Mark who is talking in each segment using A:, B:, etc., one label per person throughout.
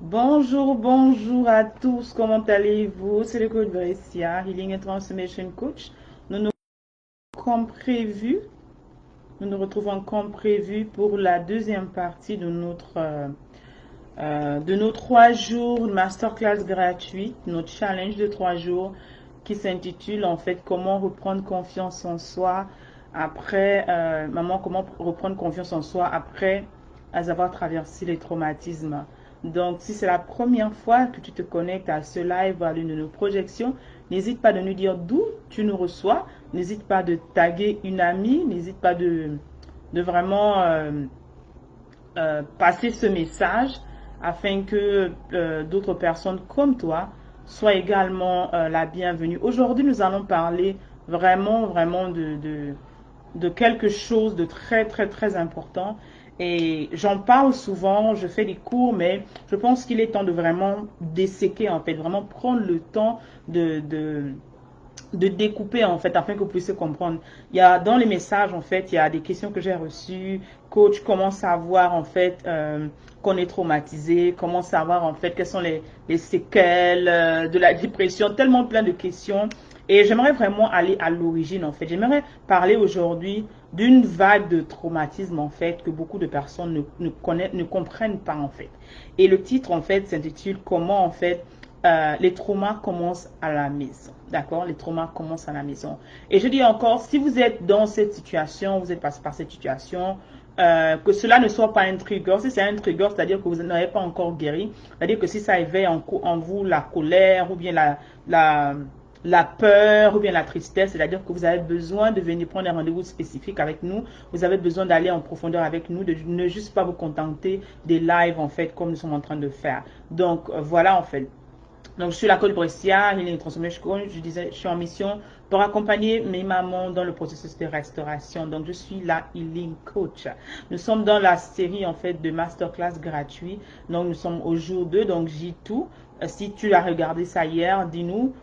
A: Bonjour, bonjour à tous, comment allez-vous? C'est le coach Brescia, Healing and Transformation Coach. Nous nous, comme prévu, nous nous retrouvons comme prévu pour la deuxième partie de nos 3 jours masterclass gratuite, notre challenge de 3 jours qui s'intitule en fait comment reprendre confiance en soi après, comment reprendre confiance en soi après avoir traversé les traumatismes. Donc, si c'est la première fois que tu te connectes à ce live, à l'une de nos projections, n'hésite pas de nous dire d'où tu nous reçois. N'hésite pas de taguer une amie. N'hésite pas de vraiment passer ce message afin que d'autres personnes comme toi soient également la bienvenue. Aujourd'hui, nous allons parler vraiment de quelque chose de très important. Et j'en parle souvent, je fais des cours, mais je pense qu'il est temps de vraiment disséquer, en fait, vraiment prendre le temps de découper en fait afin que vous puissiez comprendre. Il y a dans les messages en fait, il y a des questions que j'ai reçues. Coach, comment savoir en fait qu'on est traumatisé? Comment savoir en fait quelles sont les séquelles de la dépression? Tellement plein de questions. Et j'aimerais vraiment aller à l'origine en fait. J'aimerais parler aujourd'hui d'une vague de traumatisme en fait que beaucoup de personnes ne comprennent pas en fait. Et le titre en fait s'intitule comment en fait les traumas commencent à la maison. D'accord? Les traumas commencent à la maison. Et je dis encore, si vous êtes dans cette situation, vous êtes passé par cette situation, que cela ne soit pas un trigger. Si c'est un trigger, c'est-à-dire que vous n'avez pas encore guéri. C'est-à-dire que si ça éveille en vous la colère ou bien la peur ou bien la tristesse, c'est-à-dire que vous avez besoin de venir prendre un rendez-vous spécifique avec nous, vous avez besoin d'aller en profondeur avec nous, de ne juste pas vous contenter des lives en fait comme nous sommes en train de faire. Donc voilà en fait. Donc, je suis la coach Brescia, Healing Transformation Coach. Je disais, je suis en mission pour accompagner mes mamans dans le processus de restauration. Donc, je suis la Healing Coach. Nous sommes dans la série, en fait, de masterclass gratuit. Donc, nous sommes au jour 2, donc J2. Si tu as regardé ça hier, dis-nous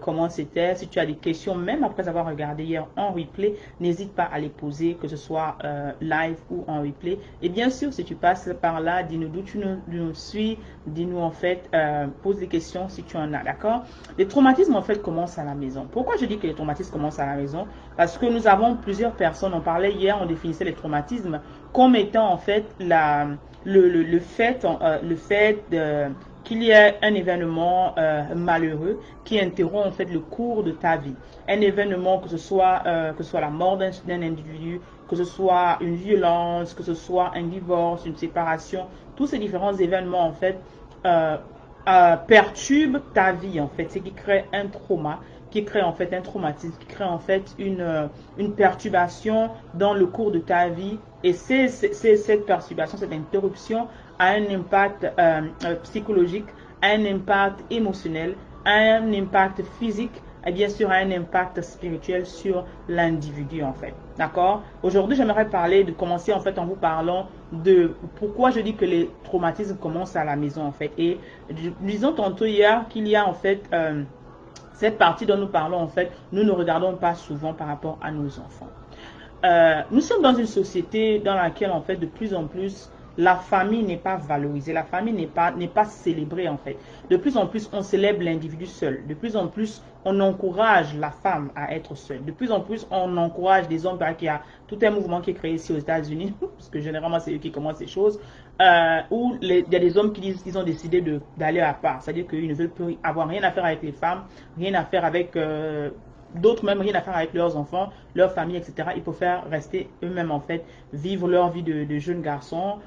A: comment c'était. Si tu as des questions, même après avoir regardé hier en replay, n'hésite pas à les poser, que ce soit live ou en replay. Et bien sûr, si tu passes par là, dis-nous d'où tu nous suis, dis-nous en fait, pose des questions si tu en as, d'accord? Les traumatismes en fait commencent à la maison. Pourquoi je dis que les traumatismes commencent à la maison? Parce que nous avons plusieurs personnes, on parlait hier, on définissait les traumatismes comme étant en fait le fait qu'il y ait un événement malheureux qui interrompt en fait le cours de ta vie. Un événement que ce soit la mort d'un individu, que ce soit une violence, que ce soit un divorce, une séparation, tous ces différents événements en fait euh, perturbent ta vie en fait, c'est qui crée un trauma, qui crée en fait un traumatisme, qui crée en fait une perturbation dans le cours de ta vie. Et cette perturbation, cette interruption a un impact psychologique, a un impact émotionnel, a un impact physique et bien sûr a un impact spirituel sur l'individu en fait. D'accord? Aujourd'hui, j'aimerais commencer en fait en vous parlant de pourquoi je dis que les traumatismes commencent à la maison en fait. Et disons tantôt hier qu'il y a en fait cette partie dont nous parlons en fait, nous ne regardons pas souvent par rapport à nos enfants. Nous sommes dans une société dans laquelle en fait de plus en plus la famille n'est pas valorisée, la famille n'est pas célébrée en fait. De plus en plus on célèbre l'individu seul, de plus en plus on encourage la femme à être seule, de plus en plus on encourage des hommes, parce qu'il y a tout un mouvement qui est créé ici aux États-Unis, parce que généralement c'est eux qui commencent ces choses, où il y a des hommes qui disent qu'ils ont décidé d'aller à part, c'est-à-dire qu'ils ne veulent plus avoir rien à faire avec les femmes, rien à faire avec d'autres même rien à faire avec leurs enfants, leur famille, etc. Ils préfèrent rester eux-mêmes en fait, vivre leur vie de jeunes garçons,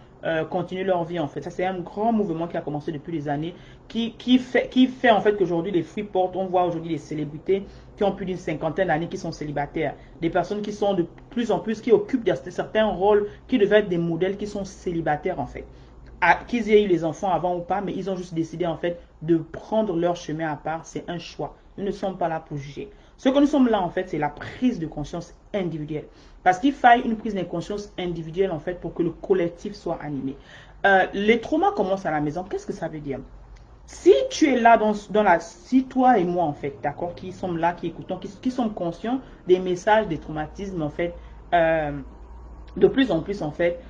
A: continuer leur vie en fait. Ça c'est un grand mouvement qui a commencé depuis des années, qui fait en fait qu'aujourd'hui les Freeport, on voit aujourd'hui des célébrités qui ont plus d'une cinquantaine d'années qui sont célibataires. Des personnes qui sont de plus en plus, qui occupent certains rôles qui devaient être des modèles qui sont célibataires en fait. Qu'ils aient eu les enfants avant ou pas, mais ils ont juste décidé en fait de prendre leur chemin à part. C'est un choix. Nous ne sommes pas là pour juger. Ce que nous sommes là en fait, c'est la prise de conscience individuelle. Parce qu'il faille une prise de conscience individuelle en fait pour que le collectif soit animé. Les traumas commencent à la maison. Qu'est-ce que ça veut dire? Si tu es là si toi et moi en fait, d'accord, qui sommes là, qui écoutons, qui sommes conscients des messages, des traumatismes en fait, de plus en plus en fait,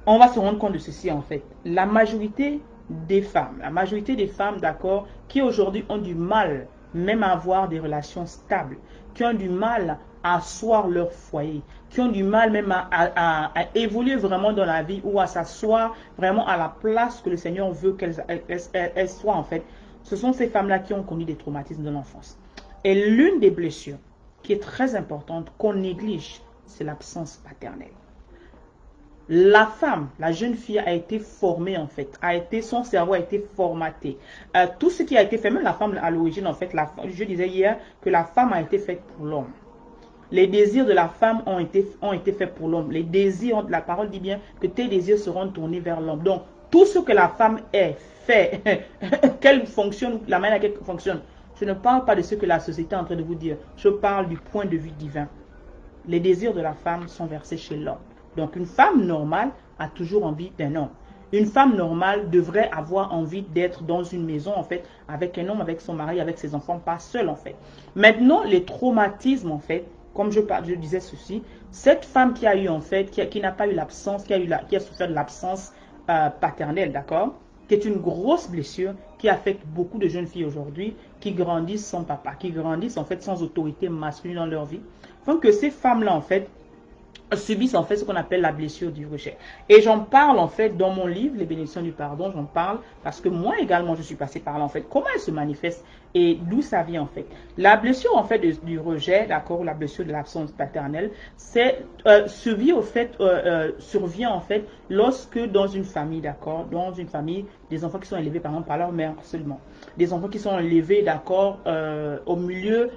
A: on va se rendre compte de ceci en fait. La majorité des femmes, la majorité des femmes, d'accord, qui aujourd'hui ont du mal même à avoir des relations stables, qui ont du mal à asseoir leur foyer, qui ont du mal même à évoluer vraiment dans la vie ou à s'asseoir vraiment à la place que le Seigneur veut qu'elles soient en fait. Ce sont ces femmes-là qui ont connu des traumatismes de l'enfance. Et l'une des blessures qui est très importante, qu'on néglige, c'est l'absence paternelle. La femme, la jeune fille a été formée en fait, son cerveau a été formaté. Tout ce qui a été fait, même la femme à l'origine en fait, je disais hier que la femme a été faite pour l'homme. Les désirs de la femme ont été faits pour l'homme. Les désirs, la parole dit bien que tes désirs seront tournés vers l'homme. Donc, tout ce que la femme est, fait, qu'elle fonctionne, la manière qu'elle fonctionne, je ne parle pas de ce que la société est en train de vous dire. Je parle du point de vue divin. Les désirs de la femme sont versés chez l'homme. Donc, une femme normale a toujours envie d'un homme. Une femme normale devrait avoir envie d'être dans une maison, en fait, avec un homme, avec son mari, avec ses enfants, pas seule, en fait. Maintenant, les traumatismes, en fait, comme je disais ceci, cette femme qui a eu, en fait, qui n'a pas eu l'absence, qui a souffert de l'absence paternelle, d'accord, qui est une grosse blessure qui affecte beaucoup de jeunes filles aujourd'hui, qui grandissent sans papa, qui grandissent, en fait, sans autorité masculine dans leur vie. Donc, que ces femmes-là, en fait, subissent en fait ce qu'on appelle la blessure du rejet. Et j'en parle en fait dans mon livre, Les bénédictions du pardon, j'en parle parce que moi également je suis passée par là en fait. Comment elle se manifeste et d'où ça vient en fait. La blessure en fait du rejet, d'accord, ou la blessure de l'absence paternelle, survient en fait lorsque dans une famille, d'accord, dans une famille, des enfants qui sont élevés par exemple par leur mère seulement, des enfants qui sont élevés, d'accord, au milieu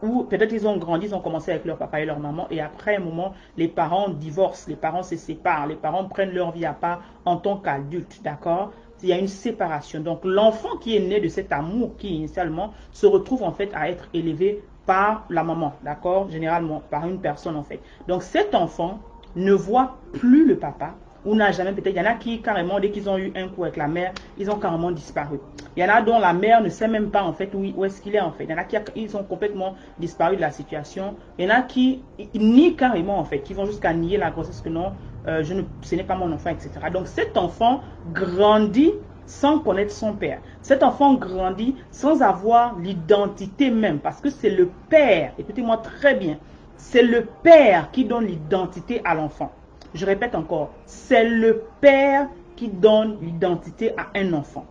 A: ou peut-être ils ont grandi, ils ont commencé avec leur papa et leur maman et après un moment, les parents divorcent, les parents se séparent, les parents prennent leur vie à part en tant qu'adultes, d'accord? Il y a une séparation. Donc l'enfant qui est né de cet amour qui initialement se retrouve en fait à être élevé par la maman, d'accord? Généralement par une personne en fait. Donc cet enfant ne voit plus le papa, ou n'a jamais, peut-être, il y en a qui carrément, dès qu'ils ont eu un coup avec la mère, ils ont carrément disparu. Il y en a dont la mère ne sait même pas en fait où est-ce qu'il est en fait. Il y en a qui ils ont complètement disparu de la situation. Il y en a qui nient carrément en fait, qui vont jusqu'à nier la grossesse que non, ce n'est pas mon enfant, etc. Donc cet enfant grandit sans connaître son père. Cet enfant grandit sans avoir l'identité même, parce que c'est le père, écoutez-moi très bien, c'est le père qui donne l'identité à l'enfant. Je répète encore, c'est le père qui donne l'identité à un enfant.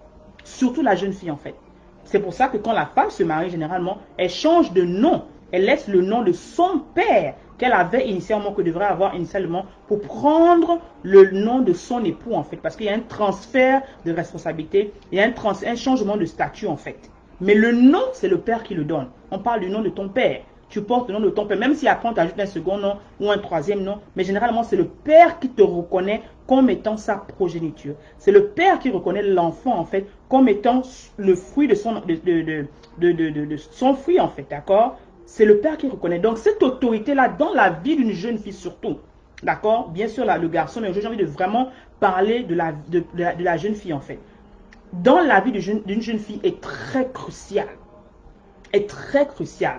A: Surtout la jeune fille en fait. C'est pour ça que quand la femme se marie, généralement, elle change de nom. Elle laisse le nom de son père qu'elle avait initialement, que devrait avoir initialement, pour prendre le nom de son époux en fait. Parce qu'il y a un transfert de responsabilité, il y a un changement de statut en fait. Mais le nom, c'est le père qui le donne. On parle du nom de ton père. Tu portes le nom de ton père, même si après on t'ajoute un second nom ou un troisième nom, mais généralement c'est le père qui te reconnaît comme étant sa progéniture. C'est le père qui reconnaît l'enfant en fait comme étant le fruit de son fruit en fait, d'accord? C'est le père qui reconnaît. Donc cette autorité-là dans la vie d'une jeune fille surtout, d'accord? Bien sûr là, le garçon, mais j'ai envie de vraiment parler de la jeune fille en fait. Dans la vie d'une jeune fille est très crucial. Est très crucial.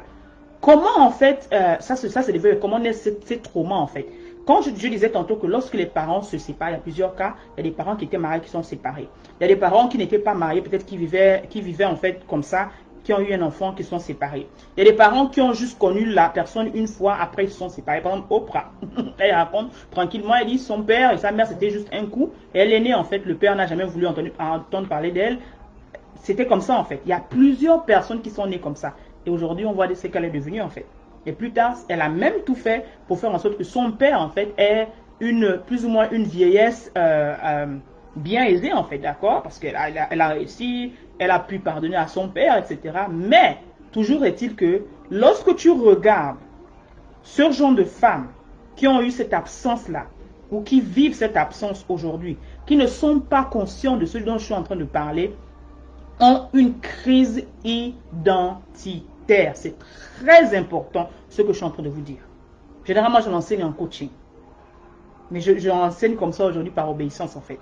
A: Comment en fait, ça c'est des comment naissent ces traumas en fait. Quand je disais tantôt que lorsque les parents se séparent, il y a plusieurs cas, il y a des parents qui étaient mariés qui sont séparés. Il y a des parents qui n'étaient pas mariés, peut-être qui vivaient en fait comme ça, qui ont eu un enfant qui sont séparés. Il y a des parents qui ont juste connu la personne une fois, après ils se sont séparés. Par exemple, Oprah, elle raconte tranquillement, elle dit son père et sa mère c'était juste un coup. Et elle est née en fait, le père n'a jamais voulu entendre parler d'elle. C'était comme ça en fait. Il y a plusieurs personnes qui sont nées comme ça. Et aujourd'hui, on voit ce qu'elle est devenue en fait. Et plus tard, elle a même tout fait pour faire en sorte que son père en fait ait plus ou moins une vieillesse bien aisée en fait, d'accord? Parce qu'elle a réussi, elle a pu pardonner à son père, etc. Mais, toujours est-il que lorsque tu regardes ce genre de femmes qui ont eu cette absence-là, ou qui vivent cette absence aujourd'hui, qui ne sont pas conscients de ce dont je suis en train de parler, ont une crise identitaire. C'est très important ce que je suis en train de vous dire. Généralement, je l'enseigne en coaching. Mais je l'enseigne comme ça aujourd'hui par obéissance en fait.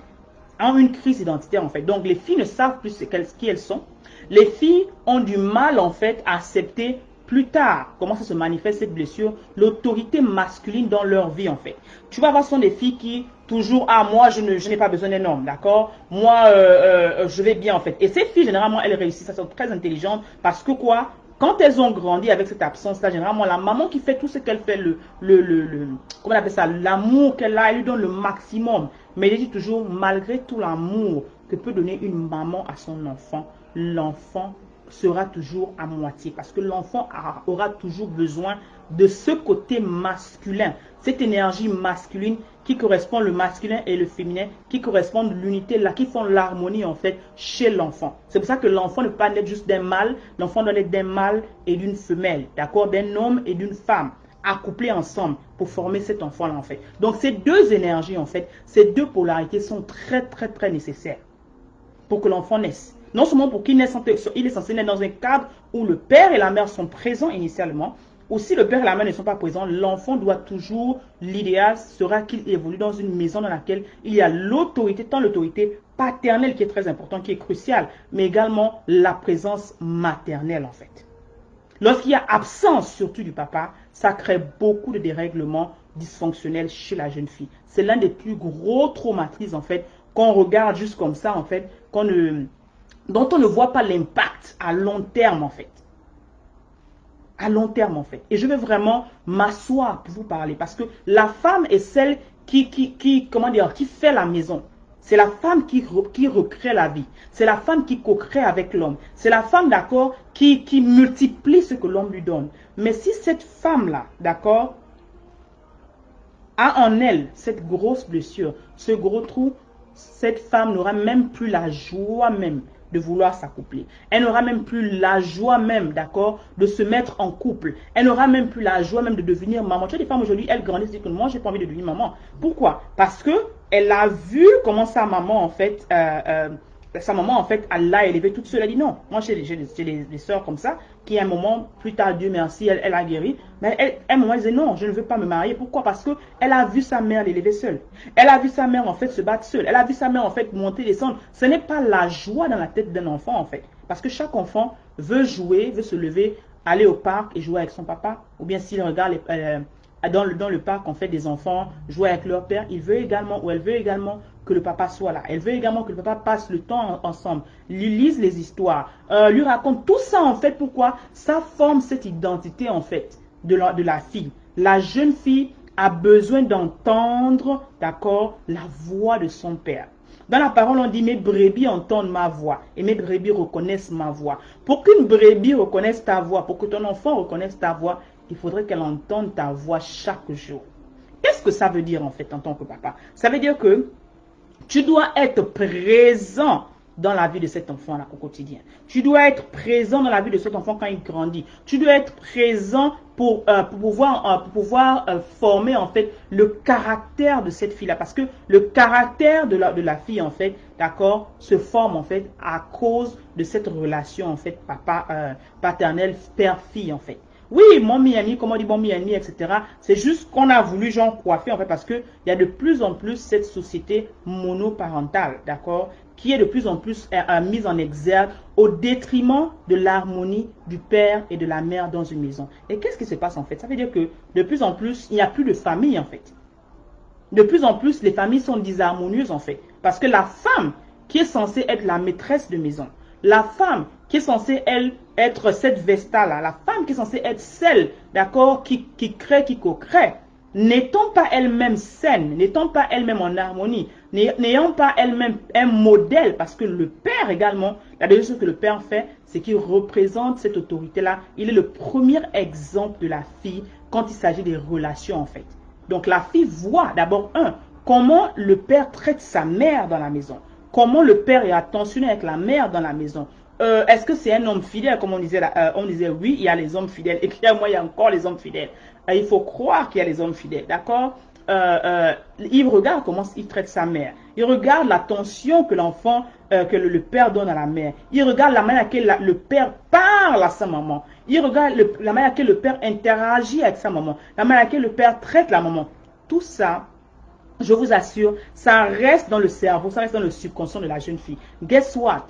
A: Ont une crise identitaire en fait. Donc les filles ne savent plus qui elles sont. Les filles ont du mal en fait à accepter plus tard, comment ça se manifeste cette blessure? L'autorité masculine dans leur vie en fait. Tu vas voir, ce sont des filles qui toujours, ah moi je n'ai pas besoin d'un homme, d'accord? Moi je vais bien en fait. Et ces filles généralement elles réussissent, elles sont très intelligentes parce que quoi? Quand elles ont grandi avec cette absence-là, généralement, la maman qui fait tout ce qu'elle fait, comment on appelle ça, l'amour qu'elle a, elle lui donne le maximum. Mais je dis toujours, malgré tout l'amour que peut donner une maman à son enfant, l'enfant sera toujours à moitié. Parce que l'enfant aura toujours besoin de ce côté masculin, cette énergie masculine qui correspond le masculin et le féminin, qui correspondent l'unité, là, qui font l'harmonie en fait chez l'enfant. C'est pour ça que l'enfant ne peut pas naître juste d'un mâle, l'enfant doit naître d'un mâle et d'une femelle, d'accord, d'un homme et d'une femme, accouplés ensemble pour former cet enfant-là en fait. Donc ces deux énergies en fait, ces deux polarités sont très nécessaires pour que l'enfant naisse. Non seulement pour qu'il naisse, il est censé naître dans un cadre où le père et la mère sont présents initialement. Ou si le père et la mère ne sont pas présents, l'enfant doit toujours, l'idéal sera qu'il évolue dans une maison dans laquelle il y a l'autorité, tant l'autorité paternelle qui est très importante, qui est cruciale, mais également la présence maternelle en fait. Lorsqu'il y a absence surtout du papa, ça crée beaucoup de dérèglements dysfonctionnels chez la jeune fille. C'est l'un des plus gros traumatismes en fait, qu'on regarde juste comme ça en fait, dont on ne voit pas l'impact à long terme en fait. À long terme en fait. Et je vais vraiment m'asseoir pour vous parler parce que la femme est celle comment dire, qui fait la maison. C'est la femme qui recrée la vie. C'est la femme qui co-crée avec l'homme. C'est la femme, d'accord, qui multiplie ce que l'homme lui donne. Mais si cette femme-là, d'accord, a en elle cette grosse blessure, ce gros trou, cette femme n'aura même plus la joie même de vouloir s'accoupler. Elle n'aura même plus la joie même, d'accord, de se mettre en couple. Elle n'aura même plus la joie même de devenir maman. Tu as des femmes aujourd'hui, elles grandissent et disent que moi, j'ai pas envie de devenir maman. Pourquoi? Parce que elle a vu comment sa maman, en fait, elle l'a élevée toute seule. Elle dit non. Moi, j'ai des sœurs comme ça, qui à un moment, plus tard, Dieu merci, elle a guéri. Mais à un moment, elle disait non, je ne veux pas me marier. Pourquoi? Parce qu'elle a vu sa mère l'élever seule. Elle a vu sa mère, en fait, se battre seule. Elle a vu sa mère, en fait, monter, descendre. Ce n'est pas la joie dans la tête d'un enfant, en fait. Parce que chaque enfant veut jouer, veut se lever, aller au parc et jouer avec son papa. Ou bien s'il regarde dans le parc, en fait, des enfants jouer avec leur père, il veut également, ou elle veut également que le papa soit là. Elle veut également que le papa passe le temps ensemble, lui lise les histoires, lui raconte tout ça en fait. Pourquoi? Ça forme cette identité en fait de la fille. La jeune fille a besoin d'entendre, d'accord, la voix de son père. Dans la parole, on dit, mes brebis entendent ma voix et mes brebis reconnaissent ma voix. Pour qu'une brebis reconnaisse ta voix, pour que ton enfant reconnaisse ta voix, il faudrait qu'elle entende ta voix chaque jour. Qu'est-ce que ça veut dire en fait en tant que papa? Ça veut dire que tu dois être présent dans la vie de cet enfant-là au quotidien. Tu dois être présent dans la vie de cet enfant quand il grandit. Tu dois être présent pour pouvoir former en fait le caractère de cette fille-là. Parce que le caractère de la fille en fait, d'accord, se forme en fait à cause de cette relation en fait paternel, père-fille en fait. Oui, mon Miami, comment on dit bon Miami, etc. C'est juste qu'on a voulu genre coiffer en fait parce qu'il y a de plus en plus cette société monoparentale, d'accord, qui est de plus en plus mise en exergue au détriment de l'harmonie du père et de la mère dans une maison. Et qu'est-ce qui se passe en fait? Ça veut dire que de plus en plus, il n'y a plus de famille en fait. De plus en plus, les familles sont disharmonieuses en fait. Parce que la femme qui est censée être la maîtresse de maison, la femme qui est censée, elle, être cette Vesta-là, la femme qui est censée être celle, d'accord, qui crée, qui co-crée, n'étant pas elle-même saine, n'étant pas elle-même en harmonie, n'ayant pas elle-même un modèle, parce que le père également, la deuxième chose que le père fait, c'est qu'il représente cette autorité-là. Il est le premier exemple de la fille quand il s'agit des relations, en fait. Donc la fille voit d'abord, comment le père traite sa mère dans la maison. Comment le père est attentionné avec la mère dans la maison. Est-ce que c'est un homme fidèle, comme on disait là, on disait oui, il y a les hommes fidèles. Et clairement, il y a encore les hommes fidèles. Il faut croire qu'il y a les hommes fidèles, d'accord? Il regarde comment il traite sa mère. Il regarde l'attention que l'enfant, que le père donne à la mère. Il regarde la manière à laquelle le père parle à sa maman. Il regarde la manière à laquelle le père interagit avec sa maman. La manière à laquelle le père traite la maman. Tout ça, je vous assure, ça reste dans le cerveau, ça reste dans le subconscient de la jeune fille. Guess what?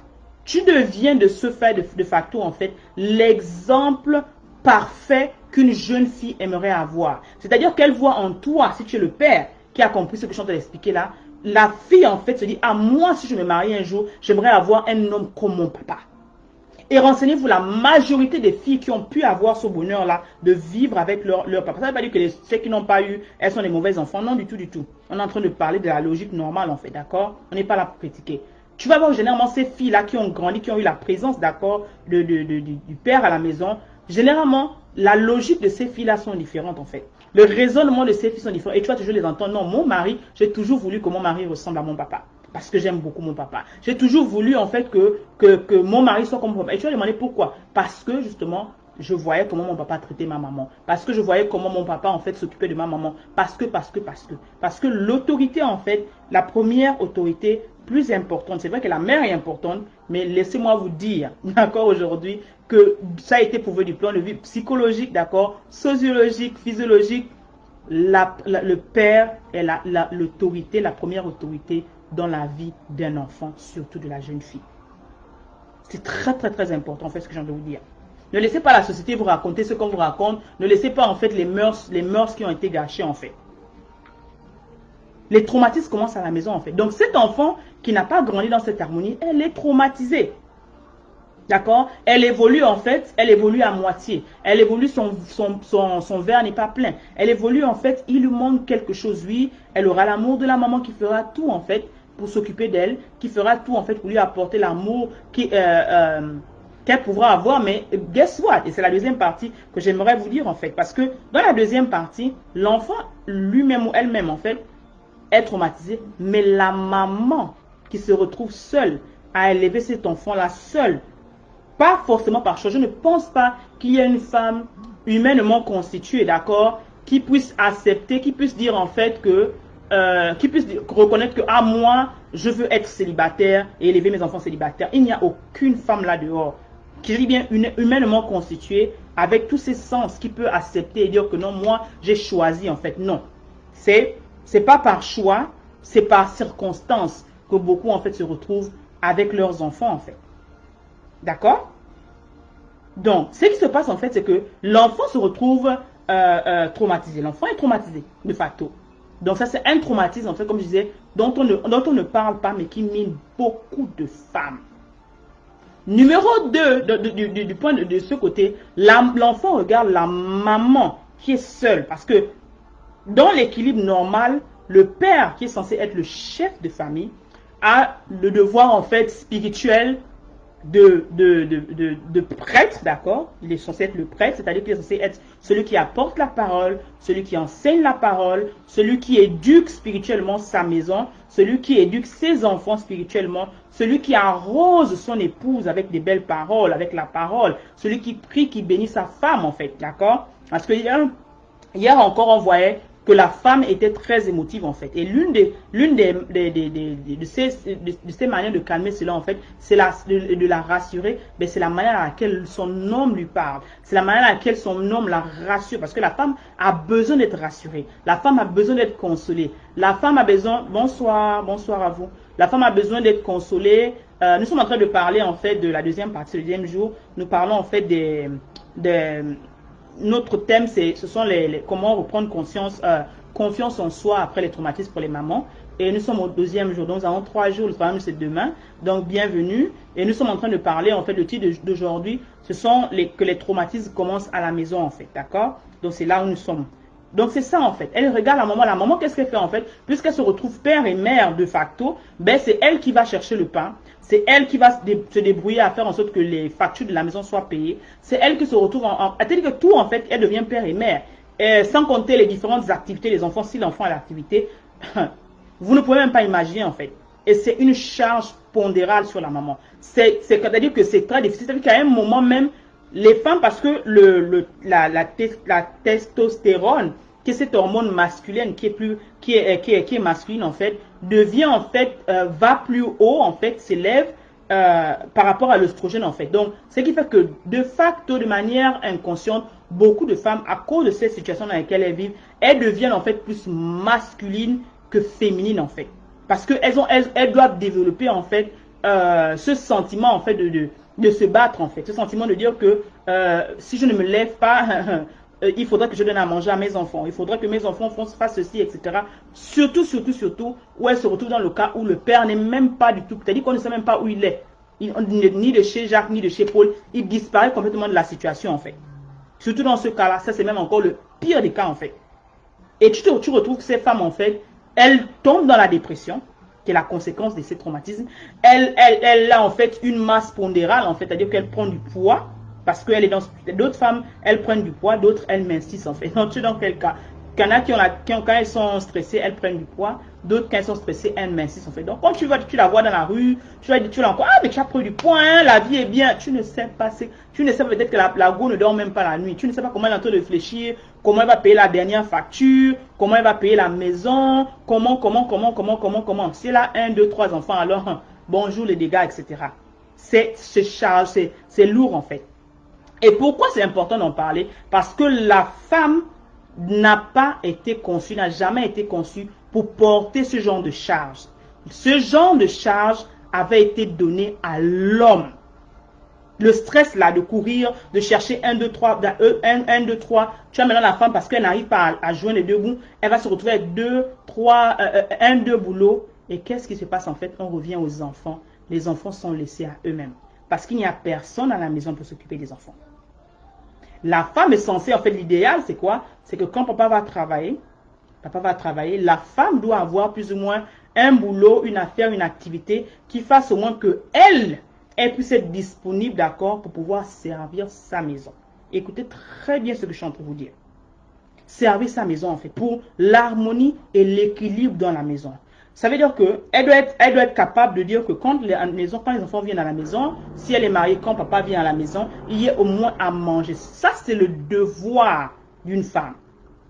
A: Tu deviens de ce fait, de facto, en fait, l'exemple parfait qu'une jeune fille aimerait avoir. C'est-à-dire qu'elle voit en toi, si tu es le père qui a compris ce que je suis en train d'expliquer là, la fille en fait se dit, ah moi si je me marie un jour, j'aimerais avoir un homme comme mon papa. Et renseignez-vous, la majorité des filles qui ont pu avoir ce bonheur-là de vivre avec leur papa. Ça ne veut pas dire que celles qui n'ont pas eu, elles sont des mauvais enfants. Non, du tout, du tout. On est en train de parler de la logique normale, en fait, d'accord? On n'est pas là pour critiquer. Tu vas voir généralement ces filles-là qui ont grandi, qui ont eu la présence, d'accord, du père à la maison. Généralement, la logique de ces filles-là sont différentes, en fait. Le raisonnement de ces filles sont différents. Et tu vas toujours les entendre. Non, mon mari, j'ai toujours voulu que mon mari ressemble à mon papa. Parce que j'aime beaucoup mon papa. J'ai toujours voulu en fait que mon mari soit comme mon papa. Et tu vas demander pourquoi? Parce que justement, je voyais comment mon papa traitait ma maman. Parce que je voyais comment mon papa en fait s'occupait de ma maman. Parce que l'autorité en fait, la première autorité plus importante, c'est vrai que la mère est importante, mais laissez-moi vous dire, d'accord, aujourd'hui, que ça a été prouvé du plan de vue psychologique, d'accord, sociologique, physiologique, le père est l'autorité, la première autorité dans la vie d'un enfant, surtout de la jeune fille. C'est très, très, très important, en fait, ce que j'ai envie de vous dire. Ne laissez pas la société vous raconter ce qu'on vous raconte. Ne laissez pas, en fait, les mœurs qui ont été gâchées, en fait. Les traumatismes commencent à la maison, en fait. Donc, cet enfant qui n'a pas grandi dans cette harmonie, elle est traumatisée. D'accord? Elle évolue en fait, elle évolue à moitié. Elle évolue, son verre n'est pas plein. Elle évolue en fait, il lui manque quelque chose. Oui, elle aura l'amour de la maman qui fera tout en fait pour s'occuper d'elle, qui fera tout en fait pour lui apporter l'amour qu'elle pourra avoir. Mais guess what? Et c'est la deuxième partie que j'aimerais vous dire en fait. Parce que dans la deuxième partie, l'enfant lui-même ou elle-même en fait est traumatisé. Mais la maman qui se retrouve seule à élever cet enfant-là seule, pas forcément par choix. Je ne pense pas qu'il y ait une femme humainement constituée, d'accord, qui puisse accepter, qui puisse dire en fait que, qui puisse reconnaître que, ah, moi, je veux être célibataire et élever mes enfants célibataires. Il n'y a aucune femme là dehors qui est bien humainement constituée avec tous ses sens qui peut accepter et dire que non, moi, j'ai choisi en fait. Non, c'est pas par choix, c'est par circonstance que beaucoup en fait se retrouvent avec leurs enfants en fait. D'accord? Donc, ce qui se passe en fait, c'est que l'enfant se retrouve traumatisé. L'enfant est traumatisé, de facto. Donc, ça, c'est un traumatisme, en fait, comme je disais, dont on ne parle pas, mais qui mine beaucoup de femmes. Numéro 2, du point de ce côté, l'enfant regarde la maman qui est seule. Parce que dans l'équilibre normal, le père, qui est censé être le chef de famille, a le devoir, en fait, spirituel de prêtre, d'accord? Il est censé être le prêtre, c'est-à-dire qu'il est censé être celui qui apporte la parole, celui qui enseigne la parole, celui qui éduque spirituellement sa maison, celui qui éduque ses enfants spirituellement, celui qui arrose son épouse avec des belles paroles, avec la parole, celui qui prie, qui bénit sa femme, en fait, d'accord? Parce que hier encore, on voyait que la femme était très émotive en fait. Et l'une de ces manières de calmer cela en fait, c'est de la rassurer, mais c'est la manière à laquelle son homme lui parle. C'est la manière à laquelle son homme la rassure. Parce que la femme a besoin d'être rassurée. La femme a besoin d'être consolée. La femme a besoin... Bonsoir, bonsoir à vous. La femme a besoin d'être consolée. Nous sommes en train de parler en fait de la deuxième partie, le deuxième jour. Nous parlons en fait notre thème, ce sont comment reprendre confiance en soi après les traumatismes pour les mamans. Et nous sommes au deuxième jour, donc nous avons 3 jours, le troisième c'est demain. Donc bienvenue. Et nous sommes en train de parler, en fait, le titre d'aujourd'hui, ce sont que les traumatismes commencent à la maison, en fait, d'accord? Donc c'est là où nous sommes. Donc c'est ça en fait. Elle regarde la maman qu'est-ce qu'elle fait en fait? Puisqu'elle se retrouve père et mère de facto, ben c'est elle qui va chercher le pain. C'est elle qui va se débrouiller à faire en sorte que les factures de la maison soient payées. C'est elle qui se retrouve c'est-à-dire que tout en fait, elle devient père et mère. Sans compter les différentes activités des enfants, si l'enfant a l'activité, vous ne pouvez même pas imaginer en fait. Et c'est une charge pondérale sur la maman. C'est-à-dire que c'est très difficile. C'est-à-dire qu'à un moment même, les femmes, parce que la testostérone, qui est cette hormone masculine qui est masculine en fait, devient en fait, va plus haut en fait, s'élève par rapport à l'œstrogène en fait. Donc, ce qui fait que de facto, de manière inconsciente, beaucoup de femmes, à cause de cette situation dans laquelle elles vivent, elles deviennent en fait plus masculines que féminines en fait. Parce qu'elles doivent développer en fait ce sentiment en fait de se battre en fait. Ce sentiment de dire que si je ne me lève pas, il faudrait que je donne à manger à mes enfants. Il faudrait que mes enfants fassent ceci, etc. Surtout, surtout, surtout, où elle se retrouve dans le cas où le père n'est même pas du tout. C'est-à-dire qu'on ne sait même pas où il est. Ni de chez Jacques, ni de chez Paul. Il disparaît complètement de la situation en fait. Surtout dans ce cas-là, ça c'est même encore le pire des cas en fait. Et tu retrouves que ces femmes en fait, elles tombent dans la dépression, qui est la conséquence de ces traumatismes. Elle a en fait une masse pondérale en fait, c'est-à-dire qu'elle prend du poids, parce qu'elle est dans... D'autres femmes, elles prennent du poids, d'autres, elles mincissent en fait. Donc, tu sais dans quel cas? Il y en a quand elles sont stressées, elles prennent du poids. D'autres, quand elles sont stressées, elles mincissent en fait. Donc, quand tu la vois dans la rue, tu la encore, ah, mais tu as pris du poids, hein, la vie est bien. Tu ne sais pas, tu ne sais peut-être que la go ne dort même pas la nuit. Tu ne sais pas comment elle est en train de réfléchir, comment elle va payer la dernière facture, comment elle va payer la maison, comment. Si elle a 1, 2, 3 enfants, alors, bonjour les dégâts, etc. C'est lourd en fait. Et pourquoi c'est important d'en parler? Parce que la femme n'a pas été conçue, n'a jamais été conçue pour porter ce genre de charge. Ce genre de charge avait été donné à l'homme. Le stress là de courir, de chercher 1, 2, 3, 1, 2, 3. Tu as maintenant la femme parce qu'elle n'arrive pas à joindre les deux bouts. Elle va se retrouver avec 2, 3, 1, 2 boulots. Et qu'est-ce qui se passe en fait? On revient aux enfants. Les enfants sont laissés à eux-mêmes. Parce qu'il n'y a personne à la maison pour s'occuper des enfants. La femme est censée, en fait, l'idéal, c'est quoi? C'est que quand papa va travailler, la femme doit avoir plus ou moins un boulot, une affaire, une activité qui fasse au moins que elle puisse être disponible, d'accord, pour pouvoir servir sa maison. Écoutez très bien ce que je suis en train de vous dire. Servir sa maison, en fait, pour l'harmonie et l'équilibre dans la maison. Ça veut dire qu'elle doit être capable de dire que quand les enfants viennent à la maison, si elle est mariée, quand papa vient à la maison, il y ait au moins à manger. Ça, c'est le devoir d'une femme.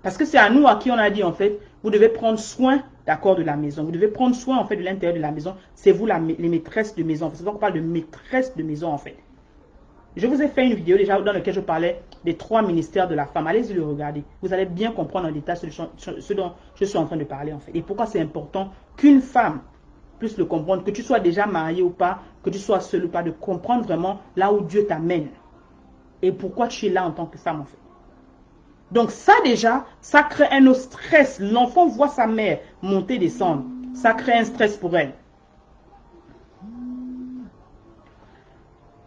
A: Parce que c'est à nous à qui on a dit, en fait, vous devez prendre soin, d'accord, de la maison. Vous devez prendre soin, en fait, de l'intérieur de la maison. C'est vous les maîtresses de maison. C'est pour ça qu'on parle de maîtresse de maison, en fait. Je vous ai fait une vidéo déjà dans laquelle je parlais des 3 ministères de la femme. Allez-y le regarder. Vous allez bien comprendre en détail ce dont je suis en train de parler en fait. Et pourquoi c'est important qu'une femme puisse le comprendre, que tu sois déjà mariée ou pas, que tu sois seule ou pas, de comprendre vraiment là où Dieu t'amène. Et pourquoi tu es là en tant que femme en fait. Donc ça déjà, ça crée un autre stress. L'enfant voit sa mère monter, descendre. Ça crée un stress pour elle.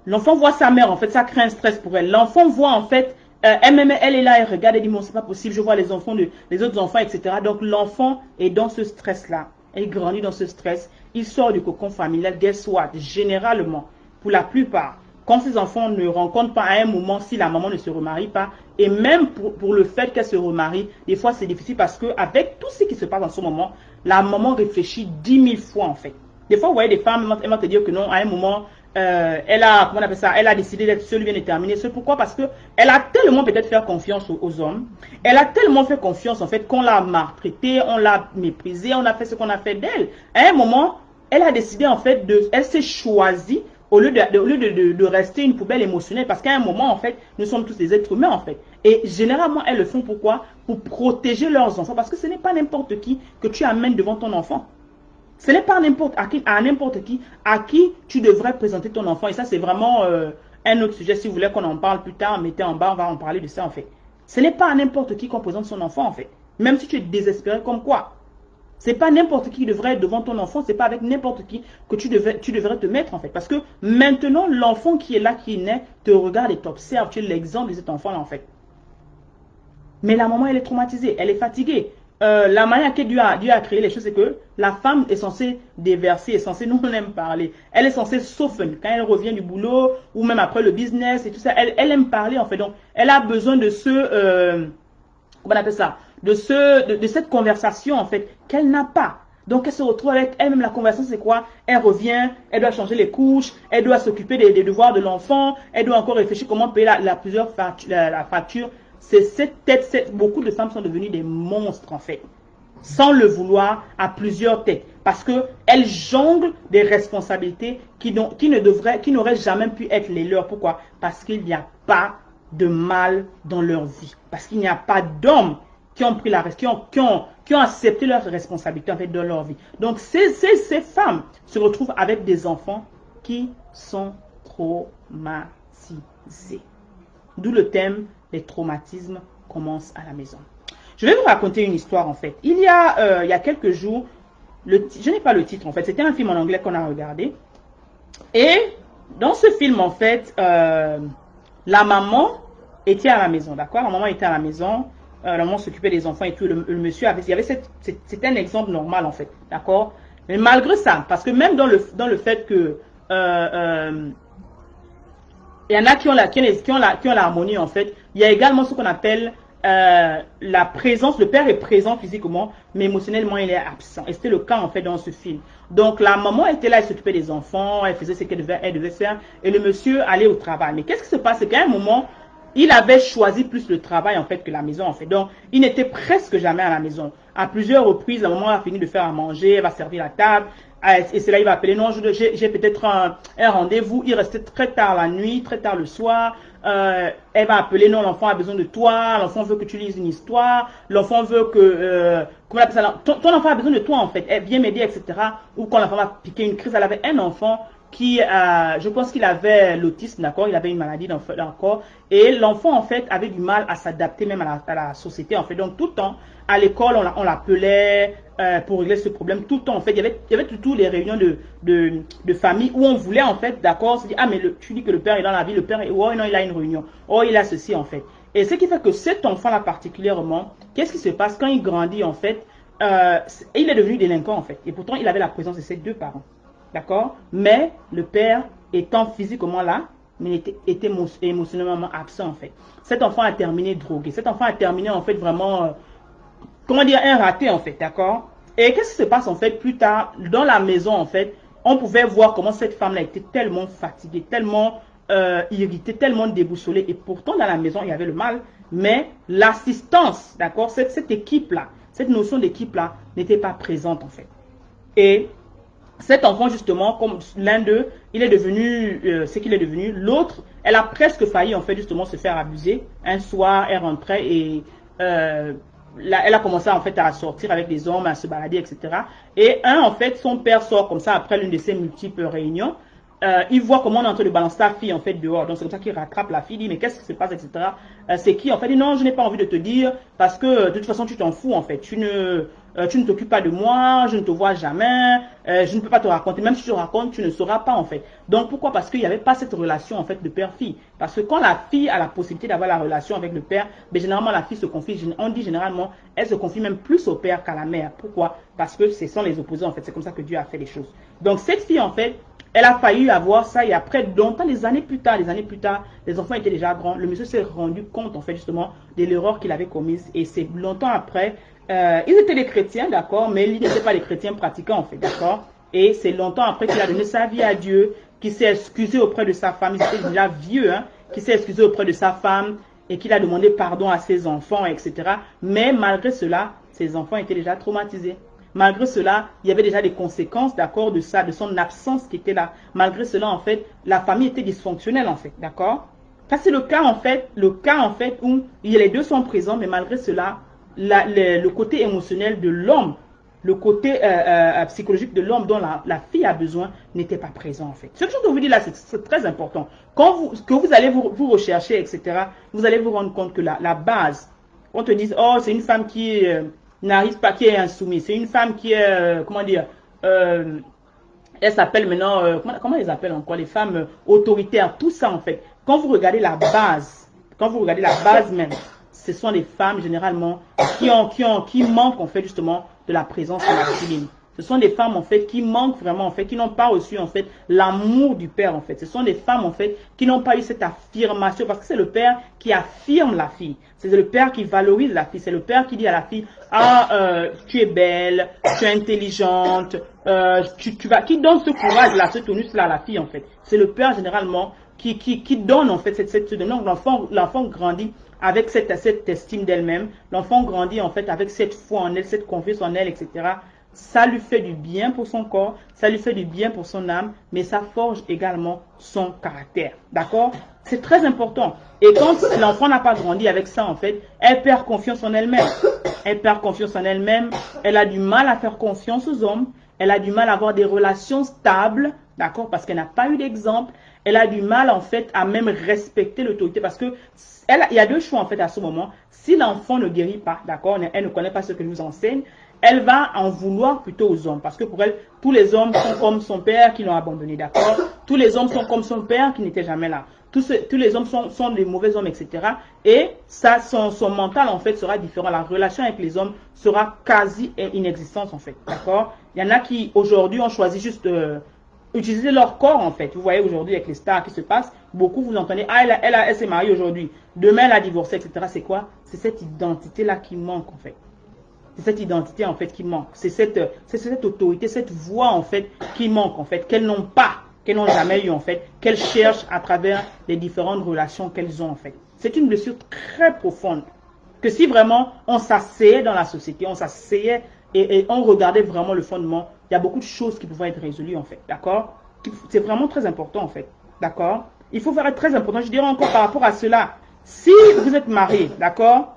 A: L'enfant voit sa mère, en fait, ça crée un stress pour elle. L'enfant voit, en fait, elle est là, elle regarde, elle dit, bon, c'est pas possible, je vois les enfants, les autres enfants, etc. Donc, l'enfant est dans ce stress-là. Elle grandit dans ce stress. Il sort du cocon familial, guess what? Généralement, pour la plupart, quand ces enfants ne rencontrent pas à un moment, si la maman ne se remarie pas, et même pour le fait qu'elle se remarie, des fois, c'est difficile parce qu'avec tout ce qui se passe en ce moment, la maman réfléchit 10 000 fois, en fait. Des fois, vous voyez des femmes, elles vont te dire que non, à un moment, elle a décidé d'être seule, bien déterminée. C'est pourquoi? Parce que elle a tellement peut-être fait confiance aux hommes. Elle a tellement fait confiance, en fait, qu'on l'a maltraitée, on l'a méprisée, on a fait ce qu'on a fait d'elle. À un moment, elle a décidé, en fait, elle s'est choisie au lieu de rester une poubelle émotionnelle. Parce qu'à un moment, en fait, nous sommes tous des êtres humains, en fait. Et généralement, elles le font pourquoi? Pour protéger leurs enfants. Parce que ce n'est pas n'importe qui que tu amènes devant ton enfant. Ce n'est pas n'importe qui à qui tu devrais présenter ton enfant. Et ça, c'est vraiment un autre sujet. Si vous voulez qu'on en parle plus tard, mettez en bas, on va en parler de ça en fait. Ce n'est pas à n'importe qui qu'on présente son enfant en fait. Même si tu es désespéré comme quoi. Ce n'est pas n'importe qui devrait être devant ton enfant. Ce n'est pas avec n'importe qui que tu devrais te mettre en fait. Parce que maintenant, l'enfant qui est là, qui est né, te regarde et t'observe. Tu es l'exemple de cet enfant-là en fait. Mais la maman, elle est traumatisée. Elle est fatiguée. La manière que Dieu a créé les choses, c'est que la femme est censée déverser, est censée, nous on aime parler, elle est censée s'offrir quand elle revient du boulot ou même après le business et tout ça, elle aime parler en fait, donc elle a besoin de comment on appelle ça, de cette conversation en fait qu'elle n'a pas. Donc elle se retrouve avec elle-même. La conversation c'est quoi? Elle revient, elle doit changer les couches, elle doit s'occuper des devoirs de l'enfant, elle doit encore réfléchir comment payer la facture. C'est cette tête, beaucoup de femmes sont devenues des monstres en fait, sans le vouloir, à plusieurs têtes, parce qu'elles jonglent des responsabilités qui n'auraient jamais pu être les leurs. Pourquoi? Parce qu'il n'y a pas de mal dans leur vie, parce qu'il n'y a pas d'hommes qui ont pris qui ont accepté leurs responsabilités en fait dans leur vie. Donc ces femmes se retrouvent avec des enfants qui sont traumatisée. D'où le thème, les traumatismes commencent à la maison. Je vais vous raconter une histoire en fait. Il y a quelques jours, je n'ai pas le titre en fait, c'était un film en anglais qu'on a regardé. Et dans ce film en fait, la maman était à la maison, d'accord? La maman était à la maison, la maman s'occupait des enfants et tout. Le monsieur avait, c'était un exemple normal en fait, d'accord? Mais malgré ça, parce que même dans le fait que il y en a qui ont l'harmonie en fait, il y a également ce qu'on appelle la présence. Le père est présent physiquement, mais émotionnellement il est absent. Et c'était le cas en fait dans ce film. Donc la maman était là, elle s'occupait des enfants, elle faisait ce qu'elle devait faire, et le monsieur allait au travail. Mais qu'est-ce qui se passe? C'est qu'à un moment, il avait choisi plus le travail en fait que la maison en fait. Donc il n'était presque jamais à la maison. À plusieurs reprises, la maman a fini de faire à manger, elle va servir la table. Et c'est là il va appeler, non, j'ai peut-être un rendez-vous. Il restait très tard la nuit, très tard le soir. Elle va appeler, non, l'enfant a besoin de toi, l'enfant veut que tu lises une histoire, l'enfant veut que, comment on appelle ça, ton enfant a besoin de toi en fait, elle vient m'aider, etc. Ou quand l'enfant va piquer une crise, elle avait un enfant qui, je pense qu'il avait l'autisme, d'accord, il avait une maladie dans le corps, et l'enfon en fait avait du mal à s'adapter même à la société en fait. Donc tout le temps, à l'école, on l'appelait pour régler ce problème. Tout le temps en fait, il y avait tout les réunions de famille où on voulait en fait, d'accord, se dire, ah mais tu dis que le père est dans la vie, le père est, oh non, il a une réunion, oh il a ceci en fait. Et ce qui fait que cet enfant-là particulièrement, qu'est-ce qui se passe quand il grandit en fait, il est devenu délinquant en fait, et pourtant il avait la présence de ses deux parents. D'accord? Mais le père étant physiquement là, mais était émotionnellement absent en fait. Cet enfant a terminé drogué. Cet enfant a terminé en fait vraiment, comment dire, un raté en fait. D'accord? Et qu'est-ce qui se passe en fait plus tard dans la maison en fait? On pouvait voir comment cette femme-là était tellement fatiguée, tellement irritée, tellement déboussolée. Et pourtant dans la maison il y avait le mal. Mais l'assistance, d'accord? Cette équipe-là, cette notion d'équipe-là n'était pas présente en fait. Et cet enfant, justement, comme l'un d'eux, il est devenu ce qu'il est devenu. L'autre, elle a presque failli, en fait, justement, se faire abuser. Un soir, elle rentrait et elle a commencé, en fait, à sortir avec des hommes, à se balader, etc. Et en fait, son père sort comme ça après l'une de ses multiples réunions. Il voit comment on est en train de balancer sa fille, en fait, dehors. Donc, c'est comme ça qu'il rattrape la fille, dit, mais qu'est-ce qui se passe, etc. C'est qui, en fait, il dit, non, je n'ai pas envie de te dire, parce que, de toute façon, tu t'en fous, en fait. Tu ne t'occupes pas de moi, je ne te vois jamais, je ne peux pas te raconter. Même si je te raconte, tu ne sauras pas, en fait. Donc, pourquoi? Parce qu'il n'y avait pas cette relation, en fait, de père-fille. Parce que quand la fille a la possibilité d'avoir la relation avec le père, ben, généralement, la fille se confie, on dit généralement, elle se confie même plus au père qu'à la mère. Pourquoi? Parce que ce sont les opposés, en fait. C'est comme ça que Dieu a fait les choses. Donc, cette fille, en fait, elle a failli avoir ça et après, longtemps, des années plus tard, les enfants étaient déjà grands. Le monsieur s'est rendu compte, en fait, justement, de l'erreur qu'il avait commise. Et c'est longtemps après, ils étaient des chrétiens, d'accord, mais ils n'étaient pas des chrétiens pratiquants, en fait, d'accord. Et c'est longtemps après qu'il a donné sa vie à Dieu, qu'il s'est excusé auprès de sa femme. Il était déjà vieux, hein, qu'il s'est excusé auprès de sa femme et qu'il a demandé pardon à ses enfants, etc. Mais malgré cela, ses enfants étaient déjà traumatisés. Malgré cela, il y avait déjà des conséquences, d'accord, de ça, de son absence qui était là. Malgré cela, en fait, la famille était dysfonctionnelle, en fait, d'accord. Ça, c'est le cas, en fait, où les deux sont présents, mais malgré cela, le côté émotionnel de l'homme, le côté psychologique de l'homme dont la fille a besoin n'était pas présent, en fait. Ce que je vous dis là, c'est très important. Que vous allez vous rechercher, etc., vous allez vous rendre compte que la base, on te dit, oh, c'est une femme qui n'arrive pas, qui est insoumise. C'est une femme qui est, comment dire, elle s'appelle maintenant, comment ils appellent encore les femmes autoritaires, tout ça en fait. Quand vous regardez la base même, ce sont les femmes généralement qui manquent en fait justement de la présence masculine. Ce sont des femmes en fait qui manquent vraiment en fait, qui n'ont pas reçu en fait l'amour du père en fait. Ce sont des femmes en fait qui n'ont pas eu cette affirmation parce que c'est le père qui affirme la fille. C'est le père qui valorise la fille. C'est le père qui dit à la fille, tu es belle, tu es intelligente, qui donne ce courage là, ce tonus là à la fille en fait. C'est le père généralement qui donne en fait donc l'enfant grandit avec cette estime d'elle-même. L'enfant grandit en fait avec cette foi en elle, cette confiance en elle, etc. Ça lui fait du bien pour son corps, ça lui fait du bien pour son âme, mais ça forge également son caractère. D'accord? C'est très important. Et quand l'enfant n'a pas grandi avec ça, en fait, elle perd confiance en elle-même. Elle perd confiance en elle-même. Elle a du mal à faire confiance aux hommes. Elle a du mal à avoir des relations stables d'accord? Parce qu'elle n'a pas eu d'exemple, elle a du mal en fait à même respecter l'autorité parce que il y a deux choix en fait à ce moment. Si l'enfant ne guérit pas, d'accord, elle ne connaît pas ce que je vous enseigne, elle va en vouloir plutôt aux hommes parce que pour elle, tous les hommes sont comme son père qui l'ont abandonné, d'accord? Tous les hommes sont comme son père qui n'était jamais là. Tous les hommes sont des mauvais hommes, etc. Et ça, son mental, en fait, sera différent. La relation avec les hommes sera quasi inexistante, en fait. D'accord? Il y en a qui, aujourd'hui, ont choisi juste utiliser leur corps, en fait. Vous voyez, aujourd'hui, avec les stars qui se passent, beaucoup, vous entendez, ah, elle s'est mariée aujourd'hui. Demain, elle a divorcé, etc. C'est quoi? C'est cette identité-là qui manque, en fait. C'est cette identité, en fait, qui manque. C'est cette autorité, cette voix, en fait, qui manque, en fait, qu'elles n'ont pas, qu'elles n'ont jamais eu, en fait, qu'elles cherchent à travers les différentes relations qu'elles ont, en fait. C'est une blessure très profonde. Que si vraiment on s'asseyait dans la société, on s'asseyait et on regardait vraiment le fondement, il y a beaucoup de choses qui pouvaient être résolues, en fait. D'accord? C'est vraiment très important, en fait. D'accord? Il faut faire être très important. Je dirais encore par rapport à cela. Si vous êtes marié, d'accord?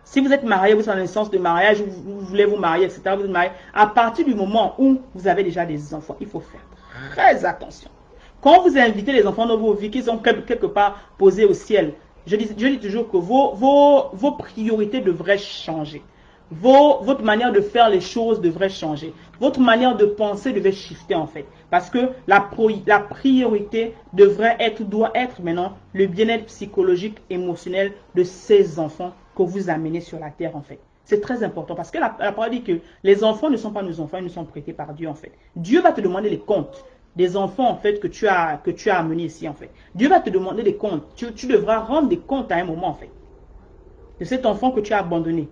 A: Si vous êtes marié, vous êtes en instance de mariage, vous voulez vous marier, etc., vous êtes marié, à partir du moment où vous avez déjà des enfants, il faut faire très attention. Quand vous invitez les enfants dans vos vies qui sont quelque part posés au ciel, je dis toujours que vos priorités devraient changer. Votre manière de faire les choses devrait changer. Votre manière de penser devait shifter en fait. Parce que la priorité doit être maintenant le bien-être psychologique, émotionnel de ces enfants que vous amenez sur la terre en fait. C'est très important parce que la parole dit que les enfants ne sont pas nos enfants, ils nous sont prêtés par Dieu en fait. Dieu va te demander les comptes des enfants en fait que tu as amenés ici en fait. Dieu va te demander des comptes. Tu devras rendre des comptes à un moment en fait. De cet enfant que tu as abandonné.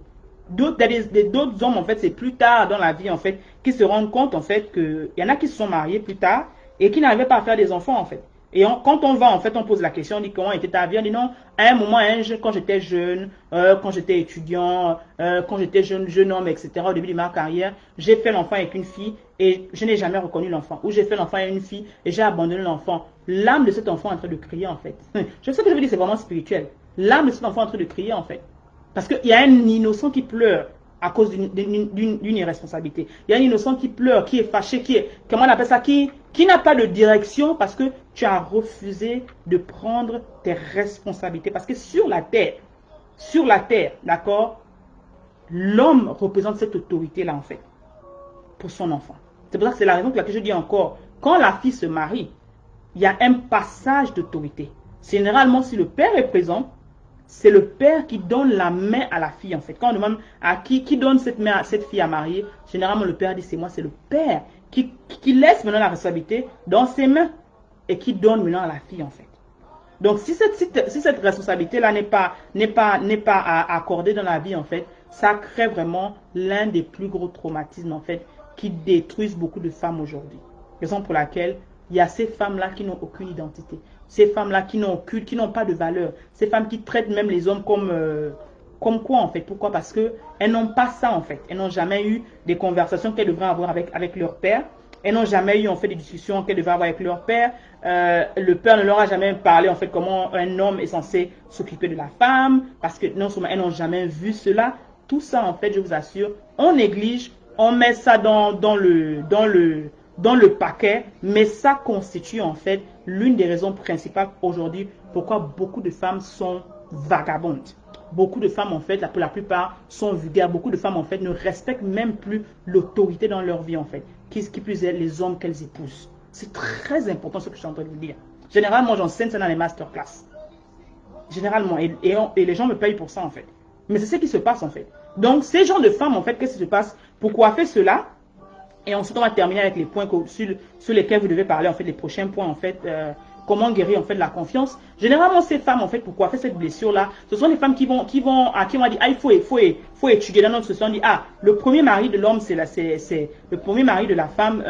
A: D'autres hommes, en fait, c'est plus tard dans la vie, en fait, qui se rendent compte, en fait, qu'il y en a qui se sont mariés plus tard et qui n'arrivaient pas à faire des enfants, en fait. Et quand on va, en fait, on pose la question, on dit comment était ta vie, on dit non, à un moment, quand j'étais jeune, quand j'étais étudiant, quand j'étais jeune homme, etc., au début de ma carrière, j'ai fait l'enfant avec une fille et je n'ai jamais reconnu l'enfant. Ou j'ai fait l'enfant avec une fille et j'ai abandonné l'enfant. L'âme de cet enfant est en train de crier, en fait. Je sais que je veux dire, c'est vraiment spirituel. L'âme de cet enfant est en train de crier, en fait. Parce qu'il y a un innocent qui pleure à cause d'une irresponsabilité. Il y a un innocent qui pleure, qui est fâché, comment on appelle ça, qui n'a pas de direction parce que tu as refusé de prendre tes responsabilités. Parce que sur la terre, d'accord, l'homme représente cette autorité-là en fait, pour son enfant. C'est pour ça que c'est la raison pour laquelle je dis encore, quand la fille se marie, il y a un passage d'autorité. Généralement, si le père est présent, c'est le père qui donne la main à la fille en fait. Quand on demande à qui donne cette main à cette fille à marier, généralement le père dit c'est moi, c'est le père qui laisse maintenant la responsabilité dans ses mains et qui donne maintenant à la fille en fait. Donc si cette responsabilité-là n'est pas accordée dans la vie en fait, ça crée vraiment l'un des plus gros traumatismes en fait qui détruisent beaucoup de femmes aujourd'hui. Raison pour laquelle il y a ces femmes-là qui n'ont aucune identité. Ces femmes-là qui n'ont pas de valeur. Ces femmes qui traitent même les hommes comme quoi en fait. Pourquoi? Parce qu'elles n'ont pas ça en fait. Elles n'ont jamais eu des conversations qu'elles devraient avoir avec leur père. Elles n'ont jamais eu en fait des discussions qu'elles devraient avoir avec leur père. Le père ne leur a jamais parlé en fait comment un homme est censé s'occuper de la femme. Parce que non seulement elles n'ont jamais vu cela. Tout ça en fait, je vous assure, on néglige, on met ça dans le paquet, mais ça constitue en fait l'une des raisons principales aujourd'hui pourquoi beaucoup de femmes sont vagabondes. Beaucoup de femmes en fait, pour la plupart, sont vulgaires. Beaucoup de femmes en fait ne respectent même plus l'autorité dans leur vie en fait. Qui plus est les hommes qu'elles épousent. C'est très important ce que je suis en train de vous dire. Généralement, j'enseigne ça dans les masterclass. Généralement, et les gens me payent pour ça en fait. Mais c'est ce qui se passe en fait. Donc ces genres de femmes en fait, qu'est-ce qui se passe? Pour coiffer cela? Et ensuite, on va terminer avec les points sur lesquels vous devez parler, en fait, les prochains points, en fait, comment guérir, en fait, la confiance. Généralement, ces femmes, en fait, pourquoi faire cette blessure-là, ce sont les femmes qui vont dire, ah, il faut étudier. Dans notre société, on dit, ah, le premier mari de l'homme, c'est le premier mari de la femme,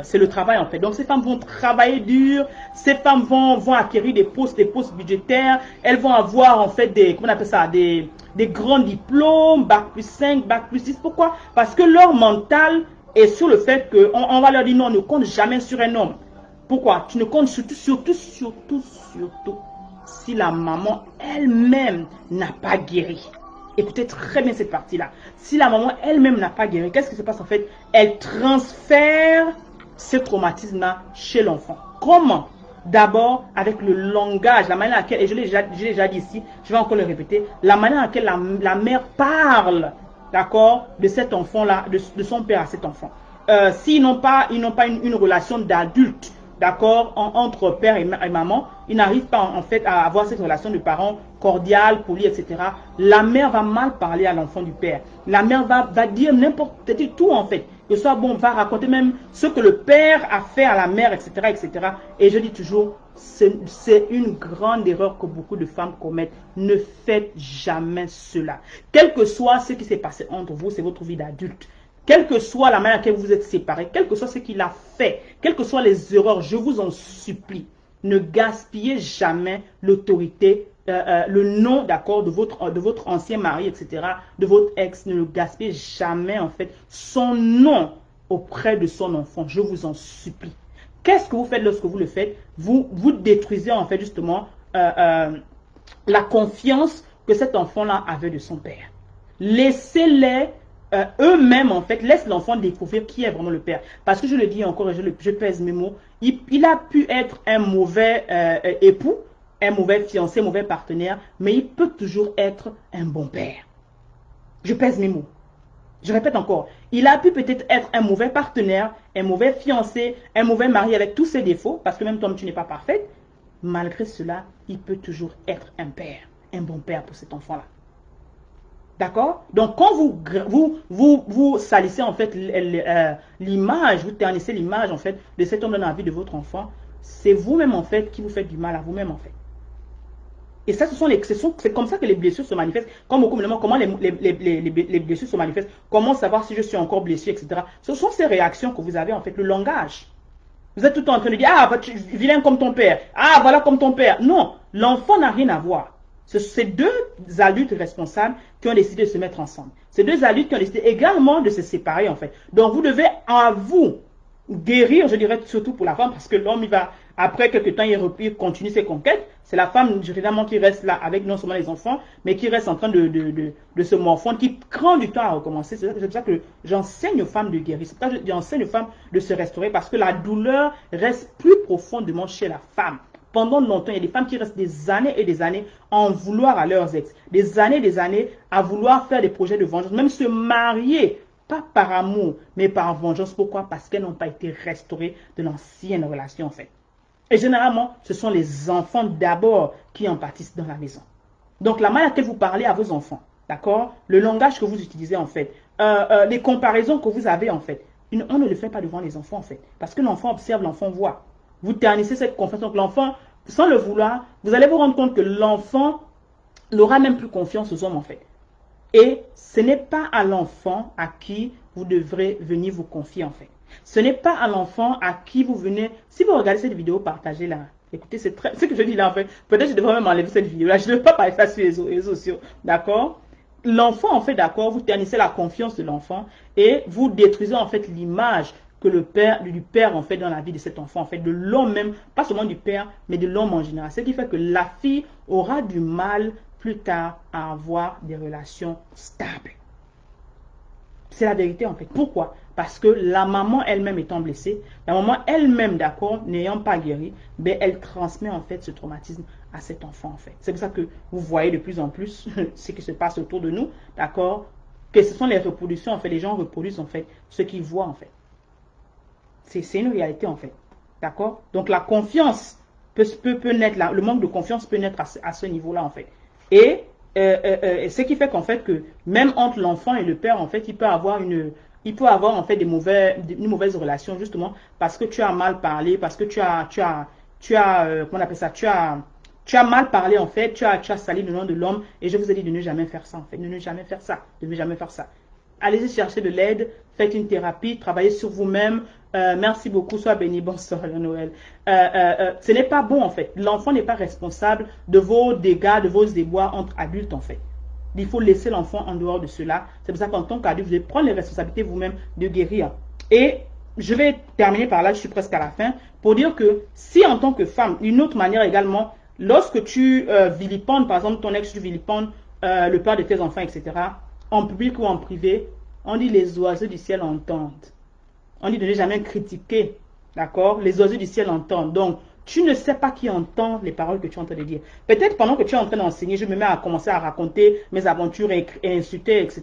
A: c'est le travail, en fait. Donc, ces femmes vont travailler dur, ces femmes vont acquérir des postes budgétaires, elles vont avoir, en fait, comment on appelle ça, des grands diplômes, bac+5, bac+6. Pourquoi? Parce que leur mental est sur le fait qu'on va leur dire non, ne compte jamais sur un homme. Pourquoi? Tu ne comptes surtout si la maman elle-même n'a pas guéri. Écoutez très bien cette partie-là. Si la maman elle-même n'a pas guéri, qu'est-ce qui se passe en fait? Elle transfère ce traumatisme-là chez l'enfant. Comment? D'abord, avec le langage, la manière à laquelle, et je l'ai déjà dit ici, je vais encore le répéter, la manière à laquelle la mère parle, d'accord, de cet enfant-là, de son père à cet enfant. S'ils n'ont pas, une relation d'adulte, d'accord, entre père et maman, ils n'arrivent pas en fait à avoir cette relation de parents cordiale, polie, etc. La mère va mal parler à l'enfant du père. La mère va dire n'importe tout en fait. Que ce soit bon, va raconter même ce que le père a fait à la mère, etc., etc. Et je dis toujours, c'est une grande erreur que beaucoup de femmes commettent. Ne faites jamais cela. Quel que soit ce qui s'est passé entre vous, c'est votre vie d'adulte. Quelle que soit la manière à laquelle vous êtes séparés, quel que soit ce qu'il a fait, quelles que soient les erreurs, je vous en supplie, ne gaspillez jamais l'autorité, le nom, d'accord, de votre ancien mari, etc., de votre ex. Ne le gaspillez jamais, en fait, son nom auprès de son enfant. Je vous en supplie. Qu'est-ce que vous faites lorsque vous le faites? Vous détruisez, en fait, justement, la confiance que cet enfant-là avait de son père. Laissez-les eux-mêmes, en fait, laissent l'enfant découvrir qui est vraiment le père. Parce que je le dis encore, et je pèse mes mots, il a pu être un mauvais époux, un mauvais fiancé, un mauvais partenaire, mais il peut toujours être un bon père. Je pèse mes mots. Je répète encore, il a pu peut-être être un mauvais partenaire, un mauvais fiancé, un mauvais mari avec tous ses défauts, parce que même toi, tu n'es pas parfaite. Malgré cela, il peut toujours être un père, un bon père pour cet enfant-là. D'accord? Donc, quand vous salissez en fait l'image, vous ternissez l'image en fait de cet homme dans la vie de votre enfant, c'est vous-même en fait qui vous faites du mal à vous-même en fait. Et ça, c'est comme ça que les blessures se manifestent. Comme beaucoup me demandent comment les blessures se manifestent, comment savoir si je suis encore blessé, etc. Ce sont ces réactions que vous avez en fait, le langage. Vous êtes tout le temps en train de dire, ah, vilain comme ton père, ah, voilà comme ton père. Non, l'enfant n'a rien à voir. C'est deux adultes responsables qui ont décidé de se mettre ensemble. C'est deux adultes qui ont décidé également de se séparer en fait. Donc vous devez à vous guérir, je dirais surtout pour la femme, parce que l'homme, il va, après quelques temps, il continue ses conquêtes. C'est la femme, généralement, qui reste là avec non seulement les enfants, mais qui reste en train de se morfondre, qui prend du temps à recommencer. C'est pour ça que j'enseigne aux femmes de guérir. C'est pour ça que j'enseigne aux femmes de se restaurer, parce que la douleur reste plus profondément chez la femme. Pendant longtemps, il y a des femmes qui restent des années et des années à en vouloir à leurs ex. Des années à vouloir faire des projets de vengeance, même se marier. Pas par amour, mais par vengeance. Pourquoi? Parce qu'elles n'ont pas été restaurées de l'ancienne relation en fait. Et généralement, ce sont les enfants d'abord qui en pâtissent dans la maison. Donc la manière que vous parlez à vos enfants, d'accord? Le langage que vous utilisez en fait, les comparaisons que vous avez en fait, on ne le fait pas devant les enfants en fait. Parce que l'enfant observe, l'enfant voit. Vous ternissez cette confiance. Donc l'enfant, sans le vouloir, vous allez vous rendre compte que l'enfant n'aura même plus confiance aux hommes en fait. Et ce n'est pas à l'enfant à qui vous devrez venir vous confier en fait. Ce n'est pas à l'enfant à qui vous venez. Si vous regardez cette vidéo, partagez-la. Écoutez, c'est ce que je dis là en fait. Peut-être que je devrais même enlever cette vidéo là. Je ne veux pas parler ça sur les réseaux sociaux. D'accord? L'enfant en fait, d'accord, vous ternissez la confiance de l'enfant et vous détruisez en fait l'image que du père en fait dans la vie de cet enfant, en fait, de l'homme même, pas seulement du père, mais de l'homme en général. Ce qui fait que la fille aura du mal plus tard à avoir des relations stables. C'est la vérité en fait. Pourquoi? Parce que la maman elle-même étant blessée, la maman elle-même, d'accord, n'ayant pas guéri, ben, elle transmet en fait ce traumatisme à cet enfant en fait. C'est pour ça que vous voyez de plus en plus ce qui se passe autour de nous, d'accord, que ce sont les reproductions en fait, les gens reproduisent en fait ce qu'ils voient en fait. C'est une réalité en fait, d'accord. Donc la confiance peut naître, le manque de confiance peut naître à ce niveau-là en fait. Et ce qui fait qu'en fait que même entre l'enfant et le père, en fait, il peut avoir en fait une mauvaise relation justement parce que tu as mal parlé, parce que comment on appelle ça, tu as mal parlé en fait, tu as sali le nom de l'homme et je vous ai dit de ne jamais faire ça en fait, de ne jamais faire ça, de ne jamais faire ça. Allez-y chercher de l'aide, faites une thérapie, travaillez sur vous-même. Merci beaucoup, sois béni, bonsoir Noël. Ce n'est pas bon en fait. L'enfant n'est pas responsable de vos dégâts, de vos déboires entre adultes en fait. Il faut laisser l'enfant en dehors de cela. C'est pour ça qu'en tant qu'adulte, vous devez prendre les responsabilités vous-même de guérir. Et je vais terminer par là, je suis presque à la fin, pour dire que si en tant que femme, une autre manière également, lorsque tu vilipendes, par exemple ton ex, tu vilipendes le père de tes enfants, etc., en public ou en privé, on dit les oiseaux du ciel entendent. On dit de ne jamais critiquer D'accord? Les oiseaux du ciel entendent. Donc, tu ne sais pas qui entend les paroles que tu es en train de dire. Peut-être pendant que tu es en train d'enseigner, je me mets à commencer à raconter mes aventures et insulter, etc.,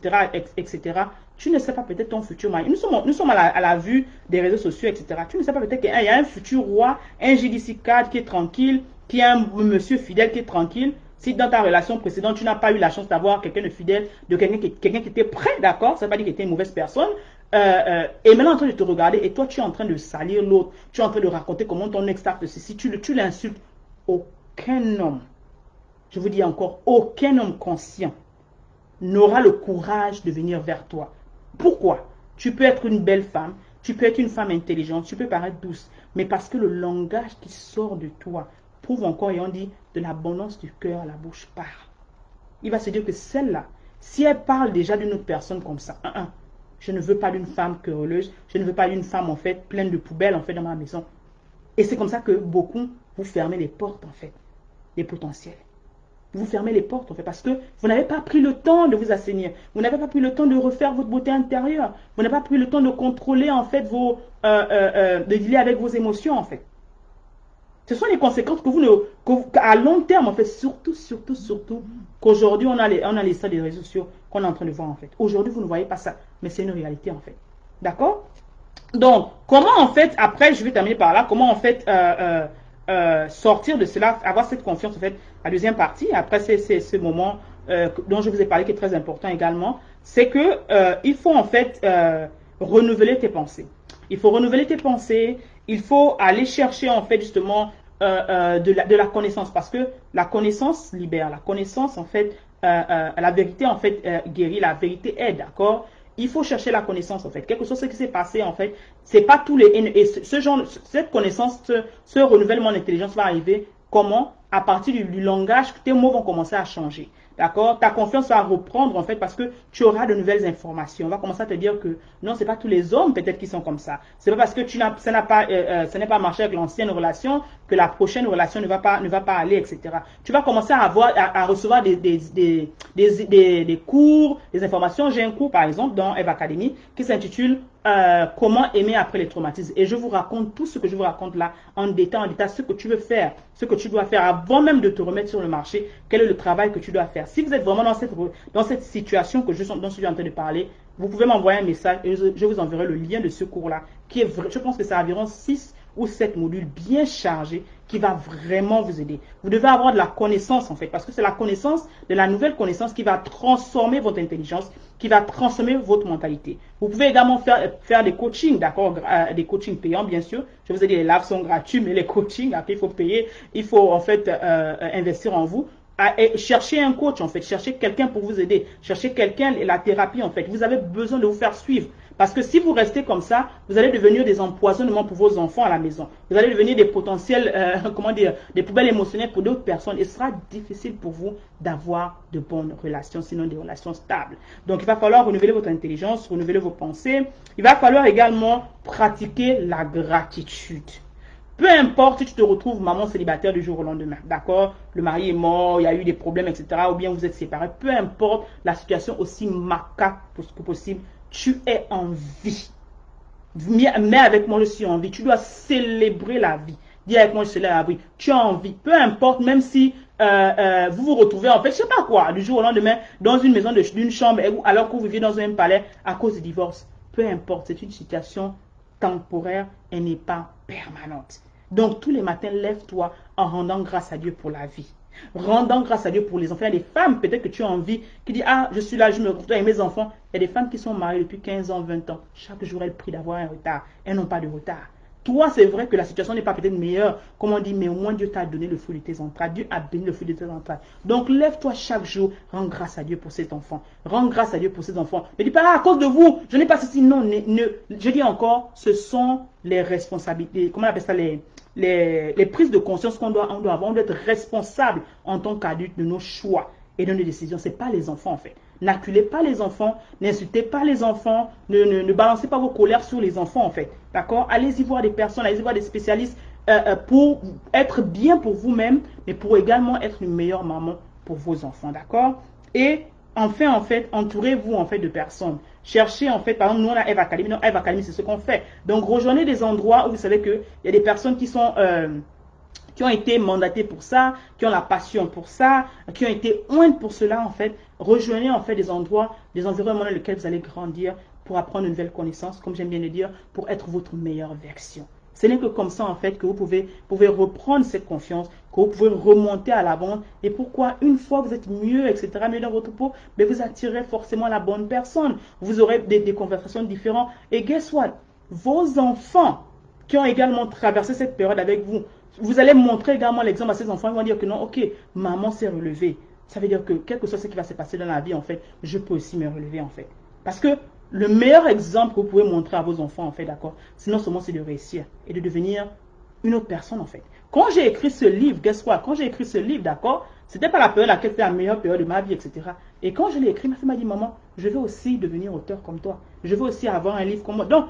A: etc. Tu ne sais pas peut-être ton futur mari. Nous sommes à la vue des réseaux sociaux, etc. Tu ne sais pas peut-être qu'il y a un futur roi, un JDC cadre qui est tranquille, qui a un monsieur fidèle qui est tranquille. Si dans ta relation précédente, tu n'as pas eu la chance d'avoir quelqu'un de fidèle, de quelqu'un qui était prêt, d'accord, ça ne veut pas dire qu'il était une mauvaise personne. Et maintenant en train de te regarder et toi tu es en train de salir l'autre, tu es en train de raconter comment ton ex t'a fait ceci, tu l'insultes. Aucun homme, je vous dis encore, aucun homme conscient n'aura le courage de venir vers toi. Pourquoi? Tu peux être une belle femme, tu peux être une femme intelligente, tu peux paraître douce, mais parce que le langage qui sort de toi prouve encore, et on dit, de l'abondance du cœur, la bouche parle. Il va se dire que celle-là, si elle parle déjà d'une autre personne comme ça, je ne veux pas d'une femme querelleuse, je ne veux pas d'une femme en fait pleine de poubelles en fait dans ma maison. Et c'est comme ça que beaucoup vous fermez les portes en fait, les potentiels. Vous fermez les portes en fait parce que vous n'avez pas pris le temps de vous assainir, vous n'avez pas pris le temps de refaire votre beauté intérieure, vous n'avez pas pris le temps de contrôler en fait de dealer avec vos émotions en fait. Ce sont les conséquences à long terme, en fait, surtout, qu'aujourd'hui, on a les stades des réseaux sociaux qu'on est en train de voir, en fait. Aujourd'hui, vous ne voyez pas ça, mais c'est une réalité, en fait. D'accord? Donc, comment, en fait, après, je vais terminer par là, comment, en fait, sortir de cela, avoir cette confiance, en fait, la deuxième partie, après, c'est ce moment dont je vous ai parlé, qui est très important également, c'est que il faut, en fait, renouveler tes pensées. Il faut renouveler tes pensées, il faut aller chercher, en fait, justement, de la connaissance, parce que la connaissance libère, la connaissance en fait, la vérité en fait guérit, la vérité aide, d'accord? Il faut chercher la connaissance en fait, quelque chose qui s'est passé en fait, c'est pas tous les, et cette connaissance, ce renouvellement d'intelligence va arriver comment? À partir du langage, tes mots vont commencer à changer. D'accord? Ta confiance va reprendre en fait parce que tu auras de nouvelles informations. On va commencer à te dire que non, c'est pas tous les hommes peut-être qui sont comme ça. C'est pas parce que ça n'est pas marché avec l'ancienne relation que la prochaine relation ne va pas aller, etc. Tu vas commencer à recevoir des cours, des informations. J'ai un cours par exemple dans Eve Academy qui s'intitule comment aimer après les traumatismes. Et je vous raconte tout ce que je vous raconte là en détail, ce que tu veux faire, ce que tu dois faire avant même de te remettre sur le marché, quel est le travail que tu dois faire. Si vous êtes vraiment dans cette situation dont je suis en train de parler, vous pouvez m'envoyer un message et je vous enverrai le lien de ce cours-là, qui est vrai, je pense que c'est environ 6 ou 7 modules bien chargés qui va vraiment vous aider. Vous devez avoir de la connaissance en fait, parce que c'est la connaissance, de la nouvelle connaissance qui va transformer votre intelligence, qui va transformer votre mentalité. Vous pouvez également faire des coachings, d'accord, des coachings payants bien sûr. Je vous ai dit les lives sont gratuits, mais les coachings, après il faut payer, il faut en fait investir en vous. Et chercher un coach en fait, chercher quelqu'un pour vous aider, chercher quelqu'un, la thérapie en fait. Vous avez besoin de vous faire suivre. Parce que si vous restez comme ça, vous allez devenir des empoisonnements pour vos enfants à la maison. Vous allez devenir des potentiels, comment dire, des poubelles émotionnelles pour d'autres personnes. Et ce sera difficile pour vous d'avoir de bonnes relations, sinon des relations stables. Donc il va falloir renouveler votre intelligence, renouveler vos pensées. Il va falloir également pratiquer la gratitude. Peu importe si tu te retrouves maman célibataire du jour au lendemain, d'accord? Le mari est mort, il y a eu des problèmes, etc. Ou bien vous êtes séparés. Peu importe la situation aussi macabre que possible, tu es en vie. Mais avec moi, je suis en vie. Tu dois célébrer la vie. Dis avec moi, je célèbre la vie. Tu es en vie. Peu importe, même si vous vous retrouvez en fait, je sais pas quoi, du jour au lendemain, dans une maison d'une chambre, alors que vous vivez dans un palais à cause du divorce. Peu importe, c'est une situation temporaire et n'est pas permanente. Donc, tous les matins, lève-toi en rendant grâce à Dieu pour la vie. Rendant grâce à Dieu pour les enfants. Il y a des femmes, peut-être que tu as envie, qui disent, ah, je suis là, je me retrouve avec mes enfants. Il y a des femmes qui sont mariées depuis 15 ans, 20 ans. Chaque jour, elles prient d'avoir un retard. Elles n'ont pas de retard. Toi, c'est vrai que la situation n'est pas peut-être meilleure, comme on dit, mais au moins Dieu t'a donné le fruit de tes entrailles. Dieu a béni le fruit de tes entrailles. Donc, lève-toi chaque jour, rends grâce à Dieu pour cet enfant. Rends grâce à Dieu pour ces enfants. Ne dis pas, ah, à cause de vous, je n'ai pas ceci. Non, je dis encore, ce sont les responsabilités, comment on appelle ça, les prises de conscience qu'on doit avoir. On doit être responsable en tant qu'adulte de nos choix et de nos décisions. Ce n'est pas les enfants, en fait. N'acculez pas les enfants, n'insultez pas les enfants, ne balancez pas vos colères sur les enfants en fait. D'accord? Allez-y voir des personnes, allez-y voir des spécialistes pour être bien pour vous-même, mais pour également être une meilleure maman pour vos enfants. D'accord? Et enfin, en fait, entourez-vous, en fait, de personnes. Cherchez, en fait, par exemple, nous, on a Eve Academy. Non, Eve Academy, c'est ce qu'on fait. Donc, rejoignez des endroits où vous savez qu'il y a des personnes qui ont été mandatées pour ça, qui ont la passion pour ça, qui ont été ointes pour cela, en fait. Rejoignez, en fait, des endroits, des environnements dans lesquels vous allez grandir pour apprendre une nouvelle connaissance, comme j'aime bien le dire, pour être votre meilleure version. Ce n'est que comme ça, en fait, que vous pouvez reprendre cette confiance, que vous pouvez remonter à l'avant. Et pourquoi, une fois que vous êtes mieux, etc., mieux dans votre peau, mais vous attirez forcément la bonne personne. Vous aurez des conversations différentes. Et guess what? Vos enfants qui ont également traversé cette période avec vous, vous allez montrer également l'exemple à ces enfants. Ils vont dire que non, ok, maman s'est relevée. Ça veut dire que, quel que soit ce qui va se passer dans la vie, en fait, je peux aussi me relever, en fait. Parce que le meilleur exemple que vous pouvez montrer à vos enfants, en fait, d'accord, c'est non seulement c'est de réussir et de devenir une autre personne, en fait. Quand j'ai écrit ce livre, guess what? Quand j'ai écrit ce livre, d'accord, c'était pas la période à laquelle c'était la meilleure période de ma vie, etc. Et quand je l'ai écrit, ma fille m'a dit, maman, je veux aussi devenir auteur comme toi. Je veux aussi avoir un livre comme moi. Donc,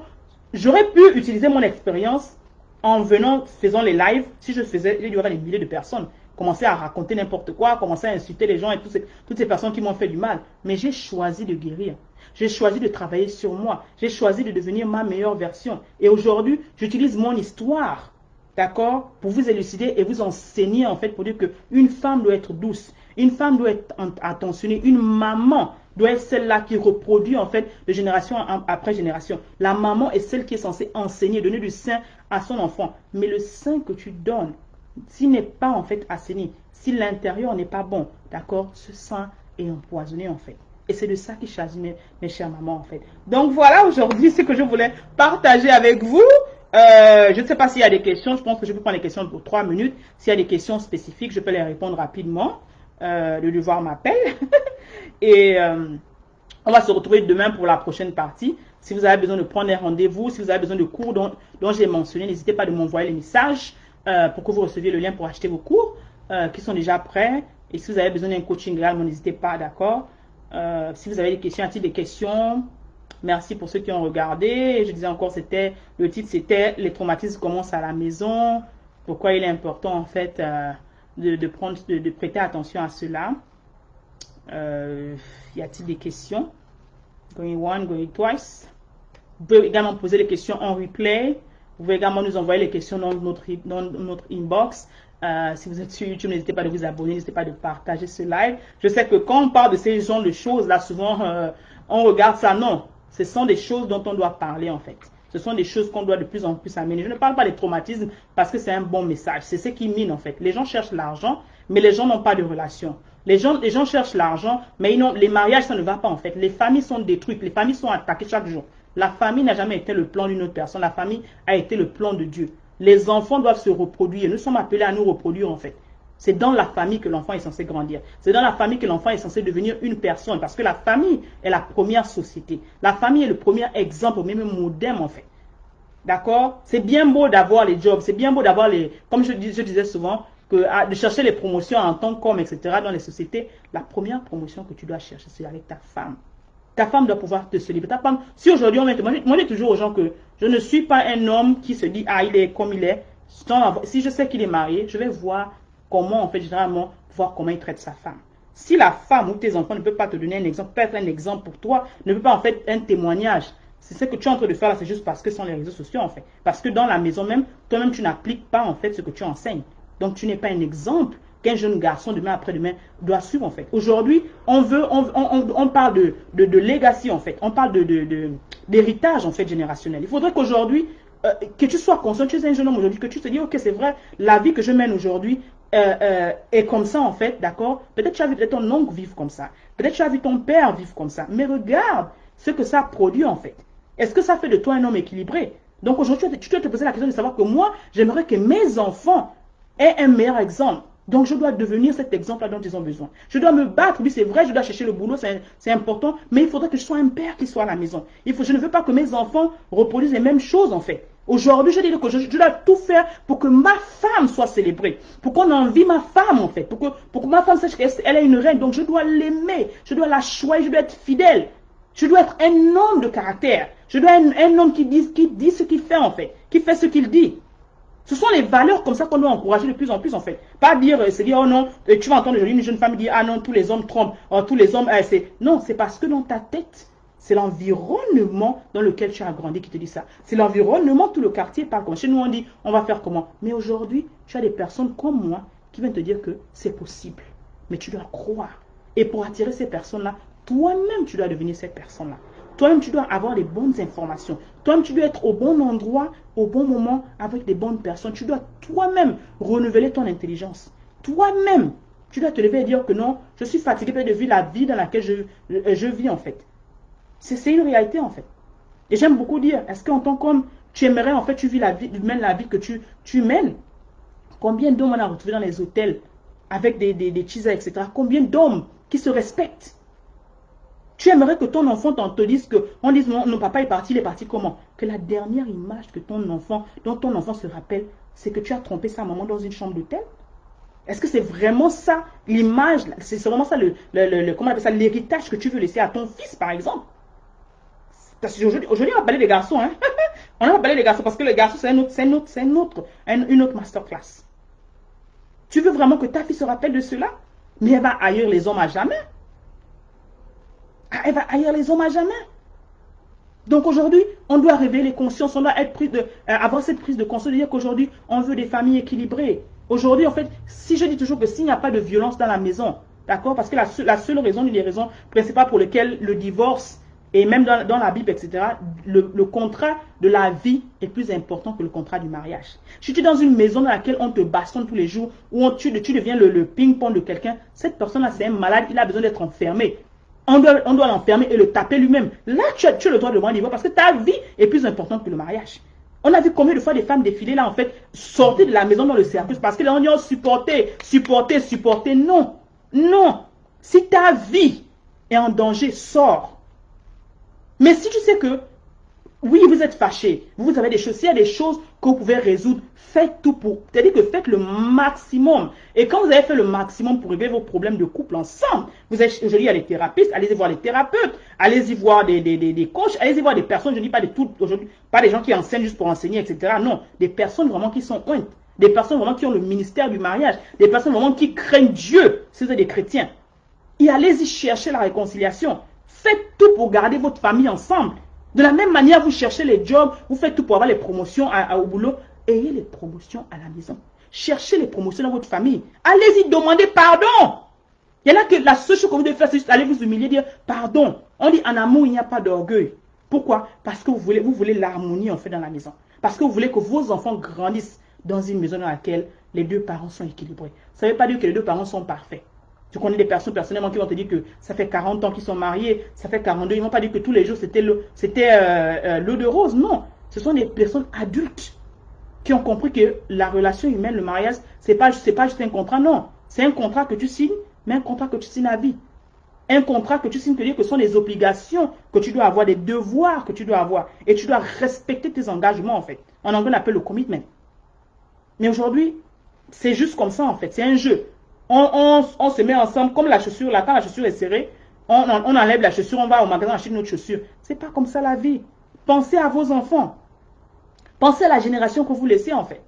A: j'aurais pu utiliser mon expérience en venant, faisant les lives. Si je faisais, il y aurait des milliers de personnes. Commencer à raconter n'importe quoi, commencer à insulter les gens et toutes ces personnes qui m'ont fait du mal. Mais j'ai choisi de guérir. J'ai choisi de travailler sur moi. J'ai choisi de devenir ma meilleure version. Et aujourd'hui, j'utilise mon histoire, d'accord, pour vous élucider et vous enseigner, en fait, pour dire qu'une femme doit être douce. Une femme doit être attentionnée. Une maman doit être celle-là qui reproduit, en fait, de génération après génération. La maman est celle qui est censée enseigner, donner du sein à son enfant. Mais le sein que tu donnes, s'il n'est pas, en fait, assaini, si l'intérieur n'est pas bon, d'accord, ce sein est empoisonné, en fait. Et c'est de ça qu'il s'agit, mes chères mamans, en fait. Donc voilà aujourd'hui ce que je voulais partager avec vous. Je ne sais pas s'il y a des questions. Je pense que je peux prendre les questions pour 3 minutes. S'il y a des questions spécifiques, je peux les répondre rapidement. Le devoir m'appelle. Et on va se retrouver demain pour la prochaine partie. Si vous avez besoin de prendre un rendez-vous, si vous avez besoin de cours dont j'ai mentionné, n'hésitez pas de m'envoyer les messages pour que vous receviez le lien pour acheter vos cours qui sont déjà prêts. Et si vous avez besoin d'un coaching également, n'hésitez pas, d'accord. Si vous avez des questions, a-t-il des questions? Merci pour ceux qui ont regardé. Je disais encore, le titre c'était les traumatismes commencent à la maison. Pourquoi il est important en fait de prêter attention à cela. Y a-t-il des questions? Going one, going twice. Vous pouvez également poser les questions en replay. Vous pouvez également nous envoyer les questions dans notre inbox. Si vous êtes sur YouTube, n'hésitez pas de vous abonner, n'hésitez pas de partager ce live. Je sais que quand on parle de ces genres de choses, là, souvent, on regarde ça. Non, ce sont des choses dont on doit parler, en fait. Ce sont des choses qu'on doit de plus en plus amener. Je ne parle pas des traumatismes parce que c'est un bon message. C'est ce qui mine, en fait. Les gens cherchent l'argent, mais les gens n'ont pas de relation. Les gens cherchent l'argent, mais les mariages, ça ne va pas, en fait. Les familles sont détruites, les familles sont attaquées chaque jour. La famille n'a jamais été le plan d'une autre personne. La famille a été le plan de Dieu. Les enfants doivent se reproduire. Nous sommes appelés à nous reproduire, en fait. C'est dans la famille que l'enfant est censé grandir. C'est dans la famille que l'enfant est censé devenir une personne. Parce que la famille est la première société. La famille est le premier exemple, même modèle, en fait. D'accord? C'est bien beau d'avoir les jobs. C'est bien beau d'avoir comme je disais souvent, de chercher les promotions en tant qu'homme, etc. dans les sociétés. La première promotion que tu dois chercher, c'est avec ta femme. Ta femme doit pouvoir te célébrer. Ta femme, si aujourd'hui moi je dis toujours aux gens que je ne suis pas un homme qui se dit, ah, il est comme il est. Si je sais qu'il est marié, je vais voir comment, en fait, généralement, voir comment il traite sa femme. Si la femme ou tes enfants ne peuvent pas te donner un exemple, peut être un exemple pour toi, ne peut pas en fait un témoignage. C'est ce que tu es en train de faire là, c'est juste parce que ce sont les réseaux sociaux, en fait. Parce que dans la maison même, toi-même, tu n'appliques pas, en fait, ce que tu enseignes. Donc, tu n'es pas un exemple qu'un jeune garçon, demain après-demain, doit suivre, en fait. Aujourd'hui, on parle de legacy, en fait. On parle d'héritage, en fait, générationnel. Il faudrait qu'aujourd'hui, que tu sois conscient, tu es un jeune homme aujourd'hui, que tu te dis, ok, c'est vrai, la vie que je mène aujourd'hui est comme ça, en fait, d'accord? Peut-être tu as vu ton oncle vivre comme ça. Peut-être tu as vu ton père vivre comme ça. Mais regarde ce que ça produit, en fait. Est-ce que ça fait de toi un homme équilibré? Donc aujourd'hui, tu dois te poser la question de savoir que moi, j'aimerais que mes enfants aient un meilleur exemple. Donc, je dois devenir cet exemple-là dont ils ont besoin. Je dois me battre. Oui, c'est vrai, je dois chercher le boulot, c'est important. Mais il faudrait que je sois un père qui soit à la maison. Je ne veux pas que mes enfants reproduisent les mêmes choses, en fait. Aujourd'hui, je dis que je dois tout faire pour que ma femme soit célébrée. Pour qu'on envie ma femme, en fait. Pour que ma femme sache qu'elle est une reine. Donc, je dois l'aimer. Je dois la choisir. Je dois être fidèle. Je dois être un homme de caractère. Je dois être un homme qui dit ce qu'il fait, en fait. Qui fait ce qu'il dit. Ce sont les valeurs comme ça qu'on doit encourager de plus en plus en fait. Pas dire, se dire, oh non, tu vas entendre aujourd'hui une jeune femme dire, ah non, tous les hommes trompent, oh, tous les hommes, c'est... Non, c'est parce que dans ta tête, c'est l'environnement dans lequel tu as grandi qui te dit ça. C'est l'environnement, tout le quartier parle comme. Chez nous, on dit, on va faire comment? Mais aujourd'hui, tu as des personnes comme moi qui viennent te dire que c'est possible. Mais tu dois croire. Et pour attirer ces personnes-là, toi-même, tu dois devenir cette personne-là. Toi-même, tu dois avoir les bonnes informations. Toi-même, tu dois être au bon endroit, au bon moment, avec les bonnes personnes. Tu dois toi-même renouveler ton intelligence. Toi-même, tu dois te lever et dire que non, je suis fatigué de vivre la vie dans laquelle je vis en fait. C'est une réalité en fait. Et j'aime beaucoup dire, est-ce qu'en tant qu'homme, tu aimerais en fait, tu mènes la vie que tu mènes? Combien d'hommes on a retrouvés dans les hôtels avec des cheesers, etc. Combien d'hommes qui se respectent? Tu aimerais que ton enfant te dise que, on dise non, papa est parti, il est parti comment? Que la dernière image que dont ton enfant se rappelle, c'est que tu as trompé sa maman dans une chambre d'hôtel? Est-ce que c'est vraiment ça l'image, c'est vraiment ça comment on appelle ça, l'héritage que tu veux laisser à ton fils par exemple? Parce qu'aujourd'hui, on va parler des garçons, hein? On va parler des garçons parce que les garçons, c'est une autre masterclass. Tu veux vraiment que ta fille se rappelle de cela? Mais elle va haïr les hommes à jamais. Elle va haïr les hommes à jamais. Donc aujourd'hui, on doit réveiller les consciences, on doit avoir cette prise de conscience de dire qu'aujourd'hui, on veut des familles équilibrées. Aujourd'hui, en fait, si je dis toujours que s'il n'y a pas de violence dans la maison, d'accord? Parce que la seule raison, une des raisons principales pour lesquelles le divorce, et même dans la Bible, etc., le contrat de la vie est plus important que le contrat du mariage. Si tu es dans une maison dans laquelle on te bastonne tous les jours, où tu deviens le ping-pong de quelqu'un, cette personne-là, c'est un malade, il a besoin d'être enfermé. On doit l'enfermer et le taper lui-même. Là, tu as le droit de demander divorce parce que ta vie est plus importante que le mariage. On a vu combien de fois des femmes défiler là, en fait, sortir de la maison dans le circus parce que là, on dit, oh, supporter. Non, non. Si ta vie est en danger, sors. Mais si tu sais que, oui, vous êtes fâché, vous avez des choses, s'il y a des choses que vous pouvez résoudre, faites tout pour, c'est-à-dire que faites le maximum. Et quand vous avez fait le maximum pour régler vos problèmes de couple ensemble, aujourd'hui, il y a les thérapeutes, allez-y voir les thérapeutes, allez-y voir des coachs, allez-y voir des personnes, je ne dis pas de toutes, aujourd'hui, pas des gens qui enseignent juste pour enseigner, etc. Non, des personnes vraiment qui sont pointes, des personnes vraiment qui ont le ministère du mariage, des personnes vraiment qui craignent Dieu, si vous êtes des chrétiens. Et allez-y chercher la réconciliation. Faites tout pour garder votre famille ensemble. De la même manière, vous cherchez les jobs, vous faites tout pour avoir les promotions au boulot. Ayez les promotions à la maison. Cherchez les promotions dans votre famille. Allez-y demander pardon. Il y en a que la seule chose que vous devez faire, c'est juste aller vous humilier, dire pardon. On dit en amour, il n'y a pas d'orgueil. Pourquoi? Parce que vous voulez l'harmonie en fait dans la maison. Parce que vous voulez que vos enfants grandissent dans une maison dans laquelle les deux parents sont équilibrés. Ça ne veut pas dire que les deux parents sont parfaits. Je connais des personnes personnellement qui vont te dire que ça fait 40 ans qu'ils sont mariés, ça fait 42, ils ne vont pas dire que tous les jours c'était l'eau de rose. Non, ce sont des personnes adultes qui ont compris que la relation humaine, le mariage, c'est pas juste un contrat, non. C'est un contrat que tu signes, mais un contrat que tu signes à vie. Un contrat que tu signes, que ce sont des obligations que tu dois avoir, des devoirs que tu dois avoir. Et tu dois respecter tes engagements en fait. En anglais, on appelle le commitment. Mais aujourd'hui, c'est juste comme ça en fait, c'est un jeu. On se met ensemble, comme la chaussure, là, quand la chaussure est serrée, on enlève la chaussure, on va au magasin acheter une autre chaussure. C'est pas comme ça la vie. Pensez à vos enfants. Pensez à la génération que vous laissez en fait.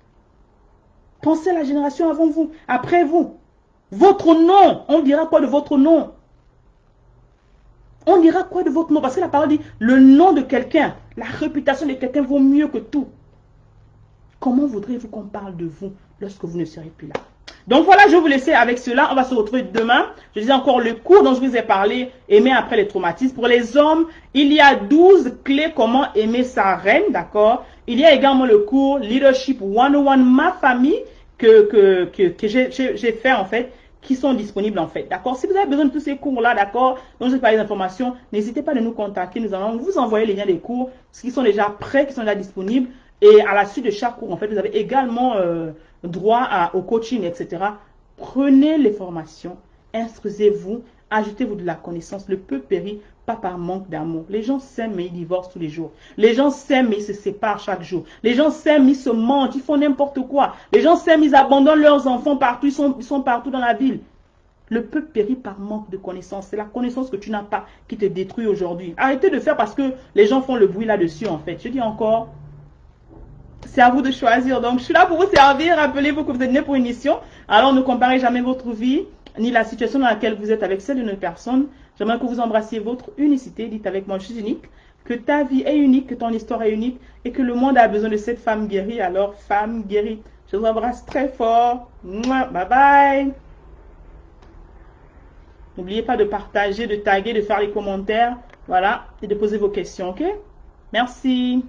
A: Pensez à la génération avant vous, après vous. Votre nom, on dira quoi de votre nom? On dira quoi de votre nom? Parce que la parole dit, le nom de quelqu'un, la réputation de quelqu'un vaut mieux que tout. Comment voudrez-vous qu'on parle de vous lorsque vous ne serez plus là? Donc voilà, je vais vous laisser avec cela. On va se retrouver demain. Je disais encore le cours dont je vous ai parlé, aimer après les traumatismes. Pour les hommes, il y a 12 clés comment aimer sa reine, d'accord? Il y a également le cours Leadership 101, ma famille, que j'ai fait en fait, qui sont disponibles en fait, d'accord? Si vous avez besoin de tous ces cours-là, d'accord, dont je vais parler d'informations, n'hésitez pas à nous contacter. Nous allons vous envoyer les liens des cours, qui sont déjà prêts, qui sont déjà disponibles. Et à la suite de chaque cours, en fait, vous avez également droit au coaching, etc. Prenez les formations, instruisez-vous, ajoutez-vous de la connaissance. Le peuple périt pas par manque d'amour. Les gens s'aiment mais ils divorcent tous les jours. Les gens s'aiment mais ils se séparent chaque jour. Les gens s'aiment, ils se mentent, ils font n'importe quoi. Les gens s'aiment, ils abandonnent leurs enfants partout, ils sont partout dans la ville. Le peuple périt par manque de connaissance. C'est la connaissance que tu n'as pas qui te détruit aujourd'hui. Arrêtez de faire parce que les gens font le bruit là-dessus en fait. Je dis encore, C'est à vous de choisir. Donc, je suis là pour vous servir. Rappelez-vous que vous êtes né pour une mission. Alors, ne comparez jamais votre vie, ni la situation dans laquelle vous êtes avec celle d'une personne. J'aimerais que vous embrassiez votre unicité. Dites avec moi, je suis unique. Que ta vie est unique, que ton histoire est unique et que le monde a besoin de cette femme guérie. Alors, femme guérie. Je vous embrasse très fort. Mouah, bye bye. N'oubliez pas de partager, de taguer, de faire les commentaires. Voilà. Et de poser vos questions, ok? Merci.